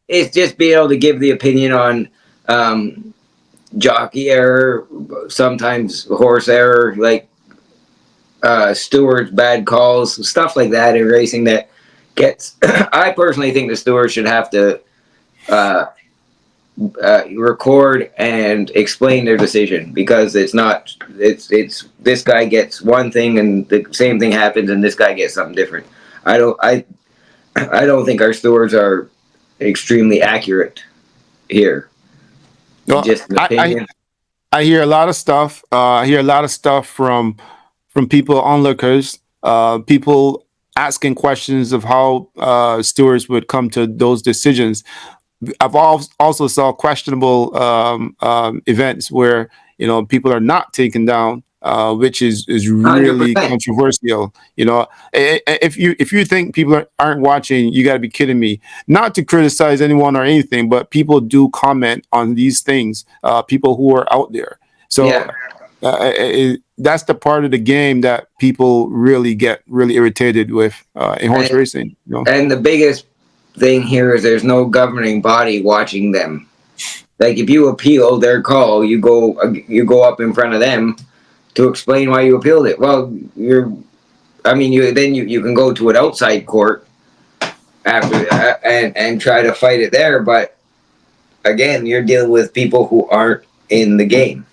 B: it's just being able to give the opinion on jockey error, sometimes horse error, like stewards bad calls, stuff like that in racing that gets. I personally think the stewards should have to uh, record and explain their decision, because it's not. It's this guy gets one thing and the same thing happens, and this guy gets something different. I don't. I don't think our stewards are extremely accurate here.
A: Well,
B: Just an opinion.
A: I hear a lot of stuff. I hear a lot of stuff from people, onlookers, people asking questions of how stewards would come to those decisions. I've also saw questionable events where people are not taken down, which is
B: Hundred
A: really
B: percent.
A: controversial. If you think people aren't watching, you got to be kidding me. Not to criticize anyone or anything, but people do comment on these things. People who are out there. So
B: Yeah,
A: that's the part of the game that people really get really irritated with in horse
B: and
A: racing.
B: and the biggest thing here is there's no governing body watching them. Like if you appeal their call, you go up in front of them to explain why you appealed it. Well, I mean, you can go to an outside court after and try to fight it there, but again, you're dealing with people who aren't in the game,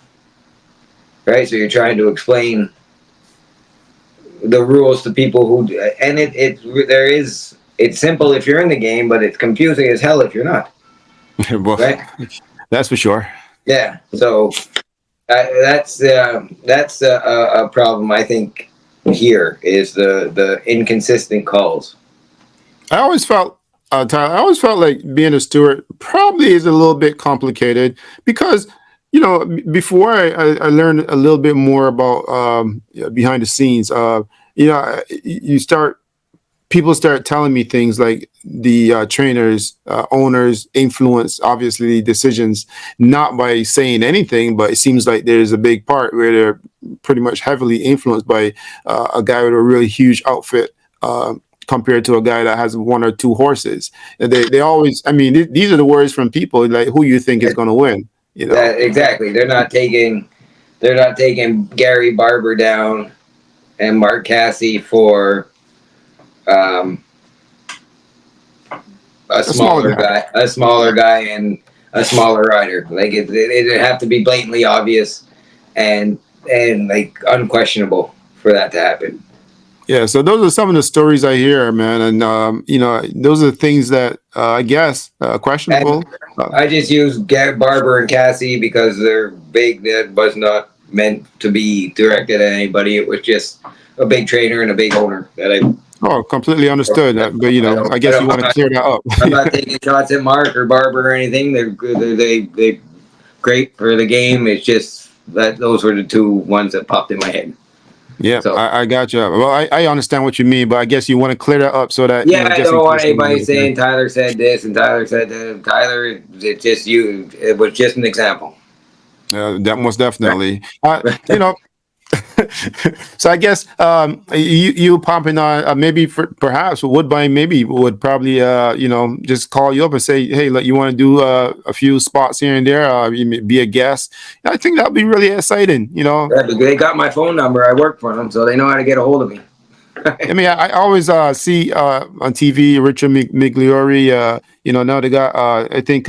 B: right? So you're trying to explain the rules to people who, and it's simple if you're in the game, but it's confusing as hell if you're not,
A: Well,
B: right?
A: that's for sure.
B: Yeah. So that's a problem I think here is the inconsistent calls.
A: I always felt, Tyler, I always felt like being a steward probably is a little bit complicated because, before I learned a little bit more about behind the scenes, you start, people start telling me things like the trainers, owners influence obviously decisions, not by saying anything, but it seems like there's a big part where they're pretty much heavily influenced by a guy with a really huge outfit. Compared to a guy that has one or two horses, and they always. I mean, these are the words from people like who you think is going to win.
B: That exactly. They're not taking Gary Barber down and Mark Cassie for um, a
A: A smaller
B: smaller
A: guy.
B: guy, and a smaller rider. Like it'd have to be blatantly obvious and like unquestionable for that to happen.
A: Yeah, so those are some of the stories I hear, man, and those are things that I guess
B: And
A: questionable.
B: I just use Barber and Cassie because they're big. That was not meant to be directed at anybody. It was just a big trainer and a big owner that I.
A: Oh, completely understood. But
B: I don't.
A: I
B: I
A: guess you
B: don't.
A: want to clear that up.
B: I'm not taking shots at Mark or Barber or anything. They great for the game. It's just that those were the two ones that popped in my head.
A: Yeah,
B: So
A: I got you. Well, I understand what you mean, but I guess you want to clear that up so that
B: yeah, I
A: just in
B: don't want
A: case
B: anybody
A: somebody.
B: saying Tyler said this and Tyler said that. Tyler, it's just you. It was just an example.
A: That most
B: Right.
A: definitely. So I guess you popping on maybe perhaps Woodbine maybe would probably just call you up and say, hey, like, you want to do a few spots here and there, you be a guest. I think that'd be really exciting.
B: Yeah, but they got my phone number. I work for them, so they know how to get a hold of me.
A: I mean, I always see on TV Richard Migliori. Now they got I think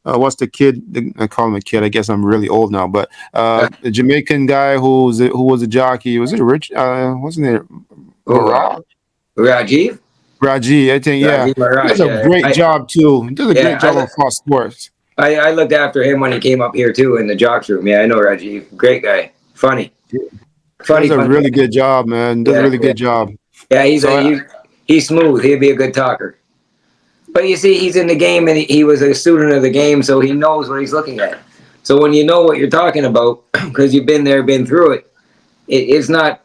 A: what's the kid? I call him a kid. I guess I'm really old now, but the Jamaican guy who was a jockey. Was it Rich? Wasn't it
B: Who?
A: Barra?
B: Rajiv?
A: Raji? I think, yeah.
B: Rajiv
A: He
B: Maharaj.
A: does a
B: Yeah,
A: great job too. He does a great
B: yeah.
A: job on Fox Sports.
B: I looked after him when he came up here too in the jocks room. Yeah, I know Rajiv. Great guy. Funny.
A: He does
B: Funny,
A: a
B: funny
A: really
B: guy.
A: good job, man. He does a
B: Yeah,
A: really
B: yeah.
A: good job.
B: Yeah,
A: So
B: he's smooth. He'd be a good talker. But you see, he's in the game and he was a student of the game, so he knows what he's looking at. So when you know what you're talking about, because you've been there, been through it, it's not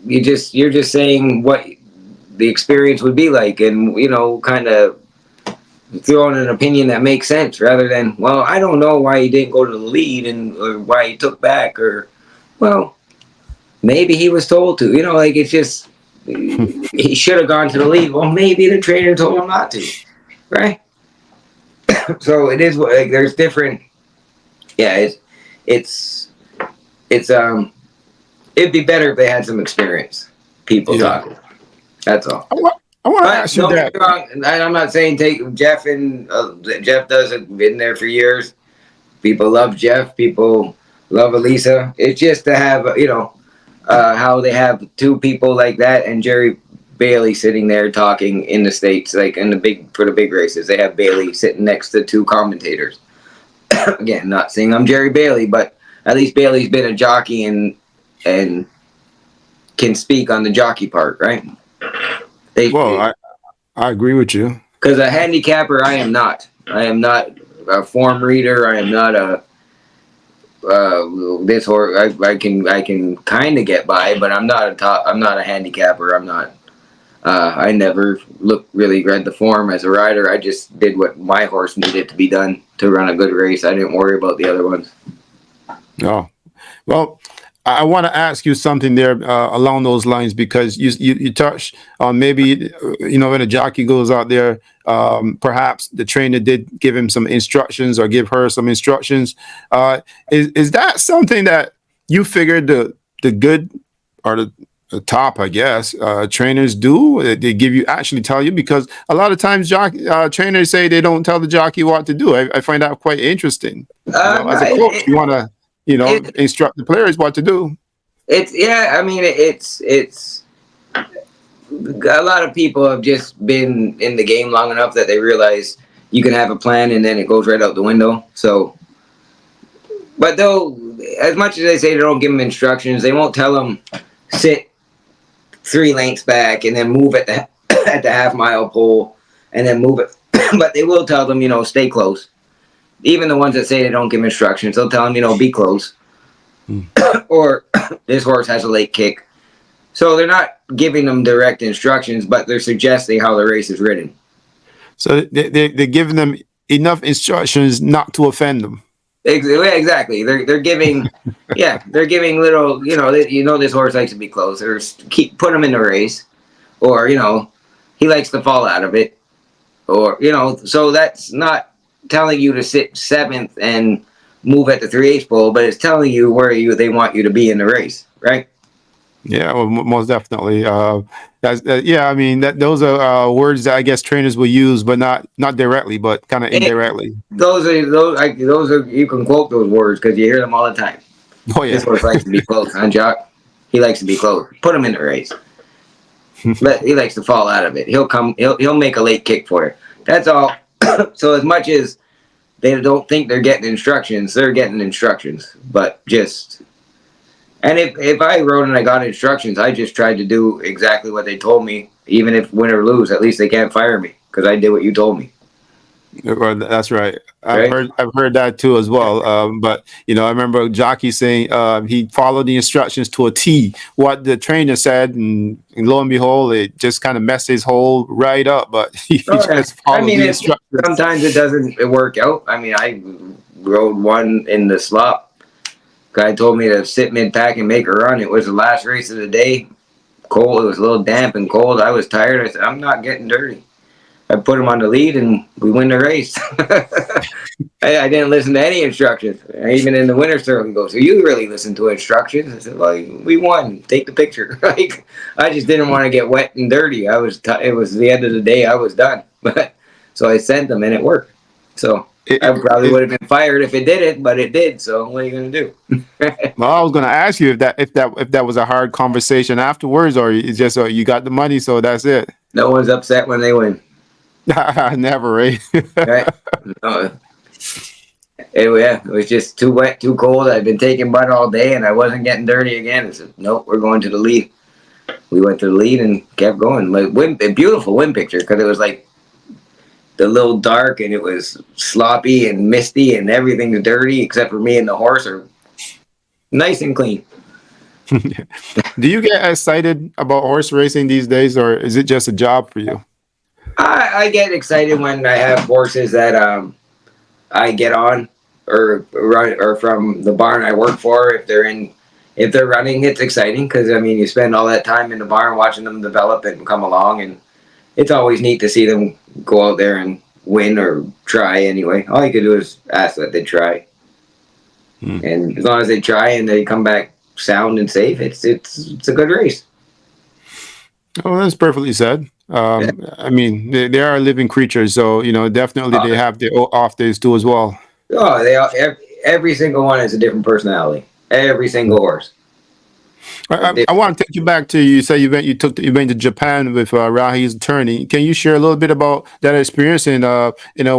B: you're just saying what the experience would be like, and kind of throwing an opinion that makes sense rather than, well, I don't know why he didn't go to the lead and or why he took back, or well, maybe he was told to. Like it's just he should have gone to the lead. Well, maybe the trainer told him not to, right? So it is like there's different yeah, it's it's it'd be better if they had some experience. People
A: Yeah.
B: talking. That's all.
A: I want to
B: But
A: ask you
B: don't get
A: that.
B: me wrong. I'm not saying take Jeff and Jeff doesn't been there for years. People love Jeff. People love Elisa. It's just to have how they have two people like that and Jerry Bailey sitting there talking in the states, like in the big races. They have Bailey sitting next to two commentators. Again, not saying I'm Jerry Bailey, but at least Bailey's been a jockey and can speak on the jockey part, right?
A: Well,
B: They
A: I agree with you.
B: because a handicapper, I am not. I am not a form reader. I am not a this horse. I can kind of get by, but I'm not a top. I'm not a handicapper. I'm not. I never really read the form as a rider. I just did what my horse needed to be done to run a good race. I didn't worry about the other ones.
A: No. Well, I want to ask you something there along those lines because you touched on maybe when a jockey goes out there, perhaps the trainer did give him some instructions or give her some instructions. Is that something that you figured the good or the top, I guess, trainers do? They give you actually tell you because a lot of times trainers say they don't tell the jockey what to do. I find that quite interesting.
B: No,
A: As a coach, you want to instruct the players what to do.
B: it's yeah. I mean, it's a lot of people have just been in the game long enough that they realize you can have a plan and then it goes right out the window. So, but though, as much as they say they don't give them instructions, they won't tell them sit 3 lengths back and then move at the at the half-mile pole and then move it. But they will tell them, stay close. Even the ones that say they don't give instructions, they'll tell them, be close.
A: Hmm.
B: Or this horse has a late kick. So they're not giving them direct instructions, but they're suggesting how the race is ridden.
A: So they're giving them enough instructions not to offend them.
B: Exactly. They're giving, yeah, they're giving little, this horse likes to be close, or put him in the race, or he likes to fall out of it, or so that's not telling you to sit seventh and move at the 3/8 pole, but it's telling you where they want you to be in the race, right?
A: Yeah, well, most definitely. Yeah, I mean those are words that I guess trainers will use, but not directly, but kind of
B: And
A: indirectly.
B: those are you can quote those words because you hear them all the time.
A: Oh
B: This
A: yeah.
B: horse likes to be close, huh, Jock? He likes to be close. Put him in the race. He likes to fall out of it. He'll come. He'll make a late kick for it. That's all. So as much as they don't think they're getting instructions, they're getting instructions. But just if I rode and I got instructions, I just tried to do exactly what they told me, even if win or lose. At least they can't fire me because I did what you told me,
A: Well, that's right.
B: right?
A: I've heard that too as well. But I remember a jockey saying he followed the instructions to a T. What the trainer said, and lo and behold, it just kind of messed his whole ride up. But he
B: Oh, yeah.
A: just
B: I
A: followed
B: mean,
A: the instructions.
B: sometimes it doesn't work out. I mean, I rode one in the slop. Guy told me to sit mid pack and make a run. It was the last race of the day. Cold. It was a little damp and cold. I was tired. I said, I'm not getting dirty. I put him on the lead and we win the race. I didn't listen to any instructions. Even in the winner's circle, he goes, so you really listen to instructions? I said, well, we won. Take the picture. Like, I just didn't want to get wet and dirty. It was the end of the day. I was done. But so I sent them and it worked. So I probably would have been fired if it didn't, but it did. So what are you going to do?
A: Well, I was going to ask you if that was a hard conversation afterwards, or it's just you got the money, so that's it.
B: No one's upset when they win.
A: Never, right?
B: Right? No. It was just too wet, too cold. I'd been taking mud all day and I wasn't getting dirty again. I said, nope, we're going to the lead. We went to the lead and kept going. Like a beautiful wind picture because it was like a little dark and it was sloppy and misty and everything's dirty except for me and the horse are nice and clean.
A: Do you get excited about horse racing these days, or is it just a job for you?
B: I get excited when I have horses that I get on or run or from the barn I work for. If they're running, it's exciting because I mean you spend all that time in the barn watching them develop and come along, and it's always neat to see them go out there and win or try anyway. All you can do is ask that they try.
A: Hmm.
B: And as long as they try and they come back sound and safe, it's a good race.
A: Oh, that's perfectly said.
B: Yeah.
A: I mean, they are living creatures, so definitely
B: Oh,
A: they have their off days too as well.
B: oh, they all, every single one has a different personality. Every single horse.
A: I want to take you back to you say you went to Japan with Rahy's attorney. Can you share a little bit about that experience and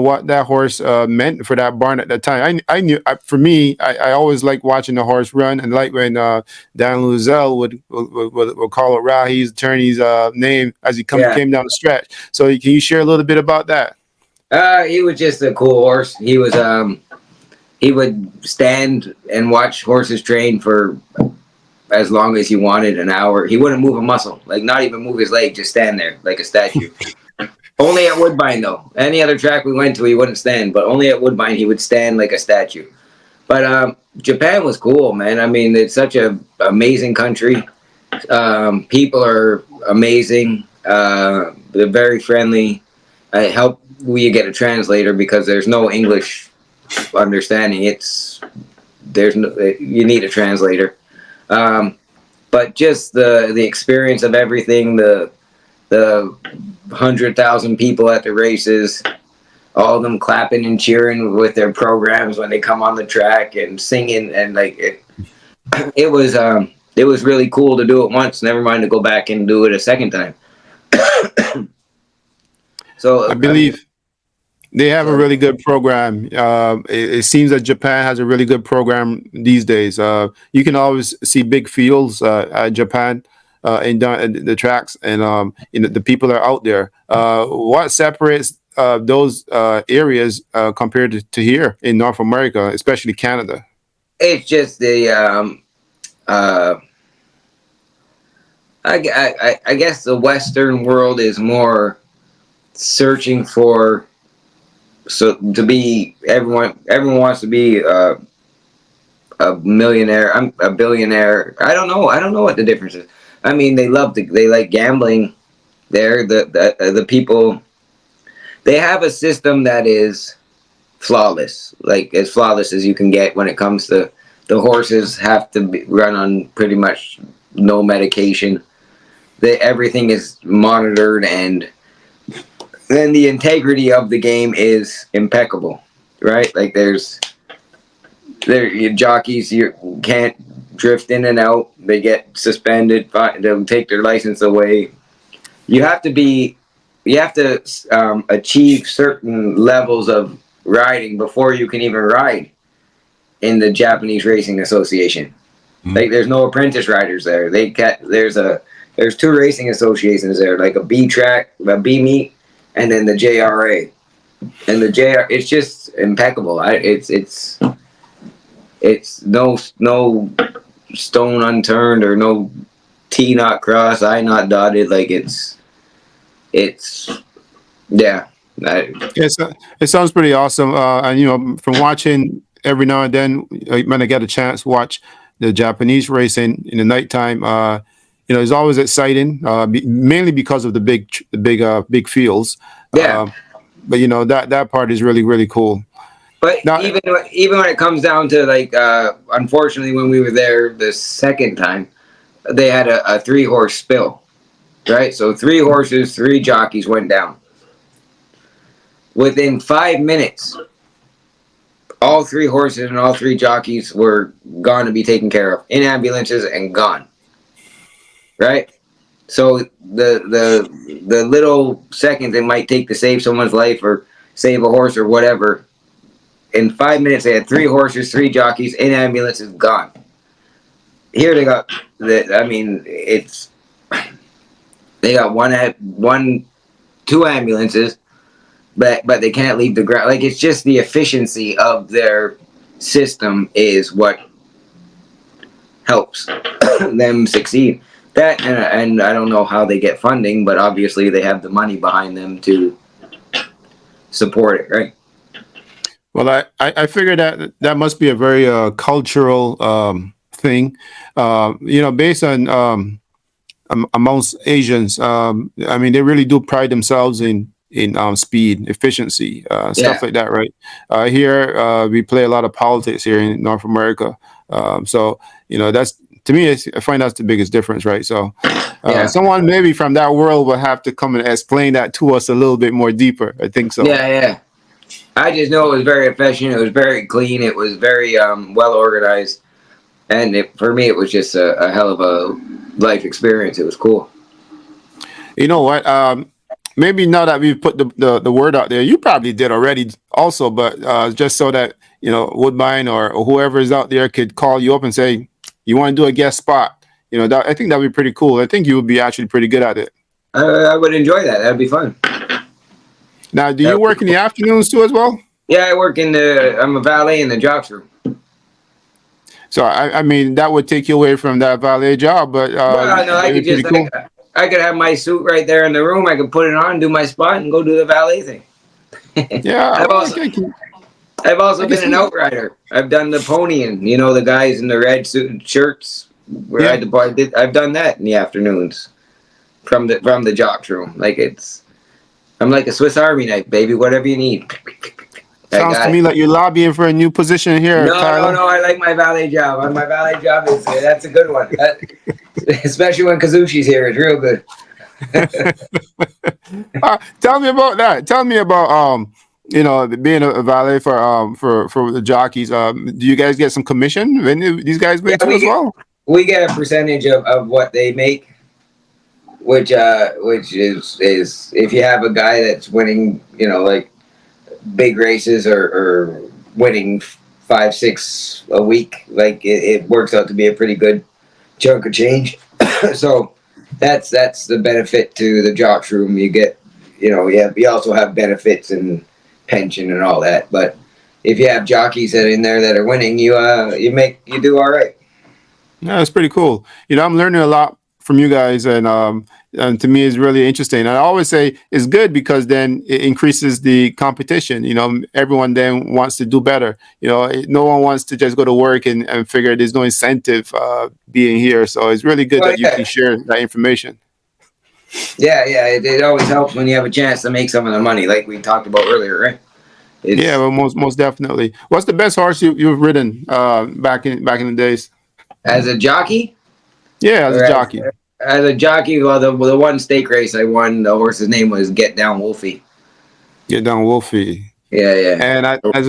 A: what that horse meant for that barn at that time? I knew for me I always like watching the horse run and like when Dan Luzell would call it Rahy's attorney's name as he
B: Yeah.
A: came down the stretch. So can you share a little bit about that?
B: He was just a cool horse. He would stand and watch horses train for as long as he wanted, an hour. He wouldn't move a muscle, like not even move his leg, just stand there like a statue. Only at Woodbine though. Any other track we went to, he wouldn't stand. But only at Woodbine, he would stand like a statue. But Japan was cool, man. I mean, it's such a amazing country. People are amazing. They're very friendly. I help you get a translator because there's no English understanding. There's no, you need a translator. Um, but just the experience of everything, the 100,000 people at the races, all of them clapping and cheering with their programs when they come on the track and singing, and like it was really cool to do it once. Never mind to go back and do it a second time.
A: I
B: So I mean,
A: believe they have a
B: so
A: really good program. It seems that Japan has a really good program these days. You can always see big fields at Japan and down the tracks, and the people are out there. What separates those areas compared to here in North America, especially Canada?
B: it's just uh, I guess the Western world is more searching for, so to be everyone wants to be a millionaire. I'm a billionaire. I don't know what the difference is. I mean, they like gambling. There, the people, they have a system that is flawless, like as flawless as you can get when it comes to the horses have to run on pretty much no medication. Everything is monitored, and then the integrity of the game is impeccable, right? Like your jockeys, you can't drift in and out. They get suspended. They'll take their license away. You have to be, you have to achieve certain levels of riding before you can even ride in the Japanese Racing Association. Like there's no apprentice riders there. There's two racing associations there, like a B track, a B meet, and then the JRA. And the JR, it's just impeccable. It's no stone unturned or no T not crossed, I not dotted. Like it's yeah. I,
A: Yes, it sounds pretty awesome. And from watching every now and then, when I get a chance, watch the Japanese racing in the nighttime. It's always exciting, mainly because of big fields.
B: yeah.
A: But that part is really really cool.
B: But
A: Now,
B: even when it comes down to like, unfortunately, when we were there the second time, they had a three horse spill, right? So three horses, three jockeys went down. Within 5 minutes, all three horses and all three jockeys were gone to be taken care of in ambulances and gone. Right. So the little second it might take to save someone's life or save a horse or whatever, in 5 minutes they had three horses, three jockeys in ambulances gone. Here they got the. I mean, it's they got two ambulances, but they can't leave the ground. Like it's just the efficiency of their system is what helps them succeed. That and I don't know how they get funding, but obviously they have the money behind them to support it, right?
A: well, I figure that must be a very cultural thing. Based on amongst Asians. I mean, they really do pride themselves in in speed, efficiency, stuff
B: Yeah,
A: like that, right? Here, we play a lot of politics here in North America. So, that's to me, I find that's the biggest difference, right? So,
B: yeah,
A: someone maybe from that world will have to come and explain that to us a little bit more deeper. I think so.
B: yeah, yeah. I just know it was very efficient. It was very clean. It was very well organized, and for me, it was just a hell of a life experience. It was cool.
A: You know what? Maybe now that we've put the word out there, you probably did already also, but just so that, Woodbine or whoever is out there could call you up and say, you want to do a guest spot. I think that'd be pretty cool. I think you would be actually pretty good at it.
B: I would enjoy that. That'd be fun.
A: Now, do
B: That
A: you
B: would be
A: work in the
B: cool.
A: afternoons too as well?
B: Yeah, I work in the. I'm a valet in the jocks room.
A: So, I mean, that would take you away from that valet job, but
B: Well, no, I
A: it'd
B: could
A: be pretty
B: just
A: cool.
B: I could have my suit right there in the room. I could put it on, do my spot, and go do the valet thing.
A: Yeah,
B: I've
A: well,
B: also I've
A: I
B: also
A: can
B: been an
A: see.
B: outrider. I've done the ponying. The guys in the red suit and shirts where I
A: Yeah,
B: had to did. I've done that in the afternoons from the jocks room. Like I'm like a Swiss Army knife, baby. Whatever you need, I
A: sounds to
B: got
A: me
B: it.
A: like you're lobbying for a new position here,
B: No, no,
A: Kyla.
B: no. I like my valet job. My valet job is that's a good one. Especially when Kazushi's here, it's real good.
A: Tell me about that. Tell me about being a valet for the jockeys. Do you guys get some commission when these guys win
B: Yeah,
A: too as well?
B: we get a percentage of what they make, which is if you have a guy that's winning, like big races or winning 5 6 a week, like it works out to be a pretty good chunk of change. So that's the benefit to the jocks room. You get, you also have benefits and pension and all that. But if you have jockeys that are in there that are winning, you do all right.
A: Yeah, that's pretty cool. I'm learning a lot from you guys, and to me, it's really interesting. And I always say it's good because then it increases the competition. Everyone then wants to do better. No one wants to just go to work and figure there's no incentive being here. So it's really good
B: Well,
A: that you can
B: yeah,
A: share that information.
B: yeah, yeah. It always helps when you have a chance to make some of the money, like we talked about earlier, right?
A: Yeah,
B: It's
A: well, most definitely. What's the best horse you've ridden back in the days?
B: as a jockey
A: Yeah, as a
B: or
A: jockey.
B: as a jockey. Well, the one stake race I won, the horse's name was Get Down Wolfie.
A: Get down, Wolfie.
B: Yeah, yeah.
A: And as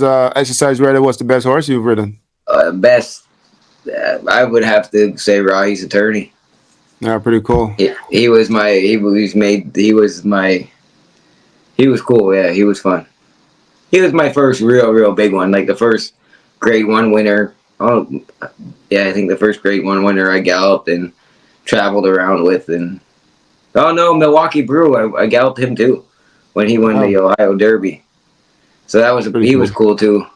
A: a exercise rider, what's the best horse you've ridden?
B: Best, I would have to say Rahy's attorney.
A: Yeah, pretty cool.
B: He was my he was cool. Yeah, he was fun. He was my first real big one, like the first grade one winner. Oh, yeah, I think the first grade one winner I galloped and traveled around with, and oh no, Milwaukee Brew, I galloped him too when he won
A: Wow,
B: the Ohio Derby. So
A: that's pretty
B: he was
A: cool.
B: cool too.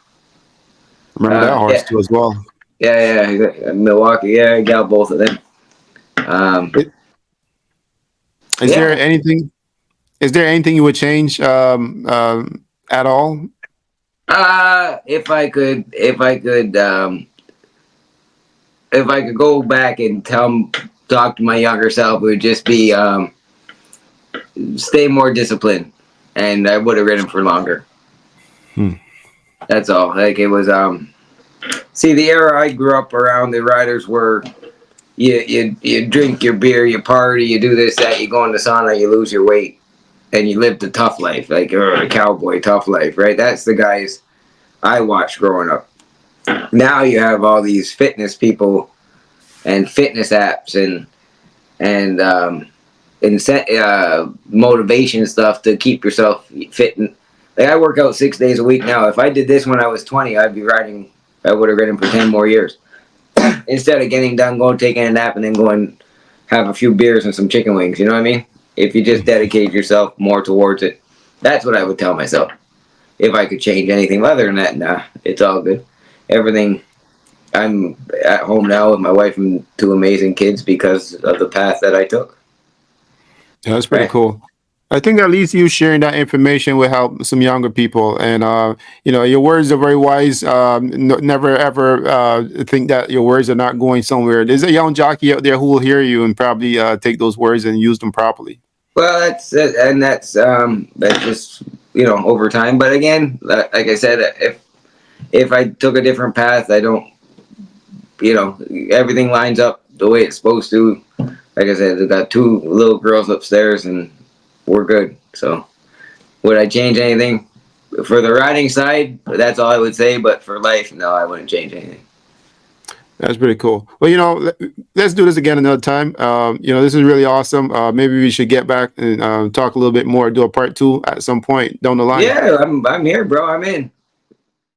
A: Remember that horse
B: Yeah,
A: too as well.
B: yeah, Milwaukee. Yeah, I galloped both of them. Um,
A: I- Is there
B: yeah,
A: anything? Is there anything you would change at all?
B: if I could go back and talk to my younger self, it would just be stay more disciplined, and I would have ridden for longer.
A: Hmm.
B: That's all. Like it was. See, the era I grew up around, the riders were you drink your beer, you party, you do this that, you go in the sauna, you lose your weight, and you live the tough life, like a cowboy tough life, right? That's the guys I watched growing up. Now you have all these fitness people and fitness apps and motivation stuff to keep yourself fit. And like I work out 6 days a week now. If I did this when I was 20, I'd be riding. I would have ridden for 10 more years instead of getting done, going taking a nap, and then going have a few beers and some chicken wings. You know what I mean? If you just dedicate yourself more towards it, that's what I would tell myself. If I could change anything other than that, nah, it's all good. Everything. I'm at home now with my wife and two amazing kids because of the path that I took.
A: Yeah, that's pretty
B: Right?
A: cool. I think at least you sharing that information will help some younger people. And your words are very wise. Never ever think that your words are not going somewhere. There's a young jockey out there who will hear you and probably take those words and use them properly.
B: Well, that's just over time. But again, like I said, if I took a different path, I don't everything lines up the way it's supposed to. Like I said, I got two little girls upstairs, and we're good. So would I change anything for the riding side? That's all I would say. But for life, no, I wouldn't change anything.
A: That's pretty cool. Well, let's do this again another time. This is really awesome. Maybe we should get back and talk a little bit more, do a part two at some point down the line.
B: Yeah, I'm here, bro. I'm in.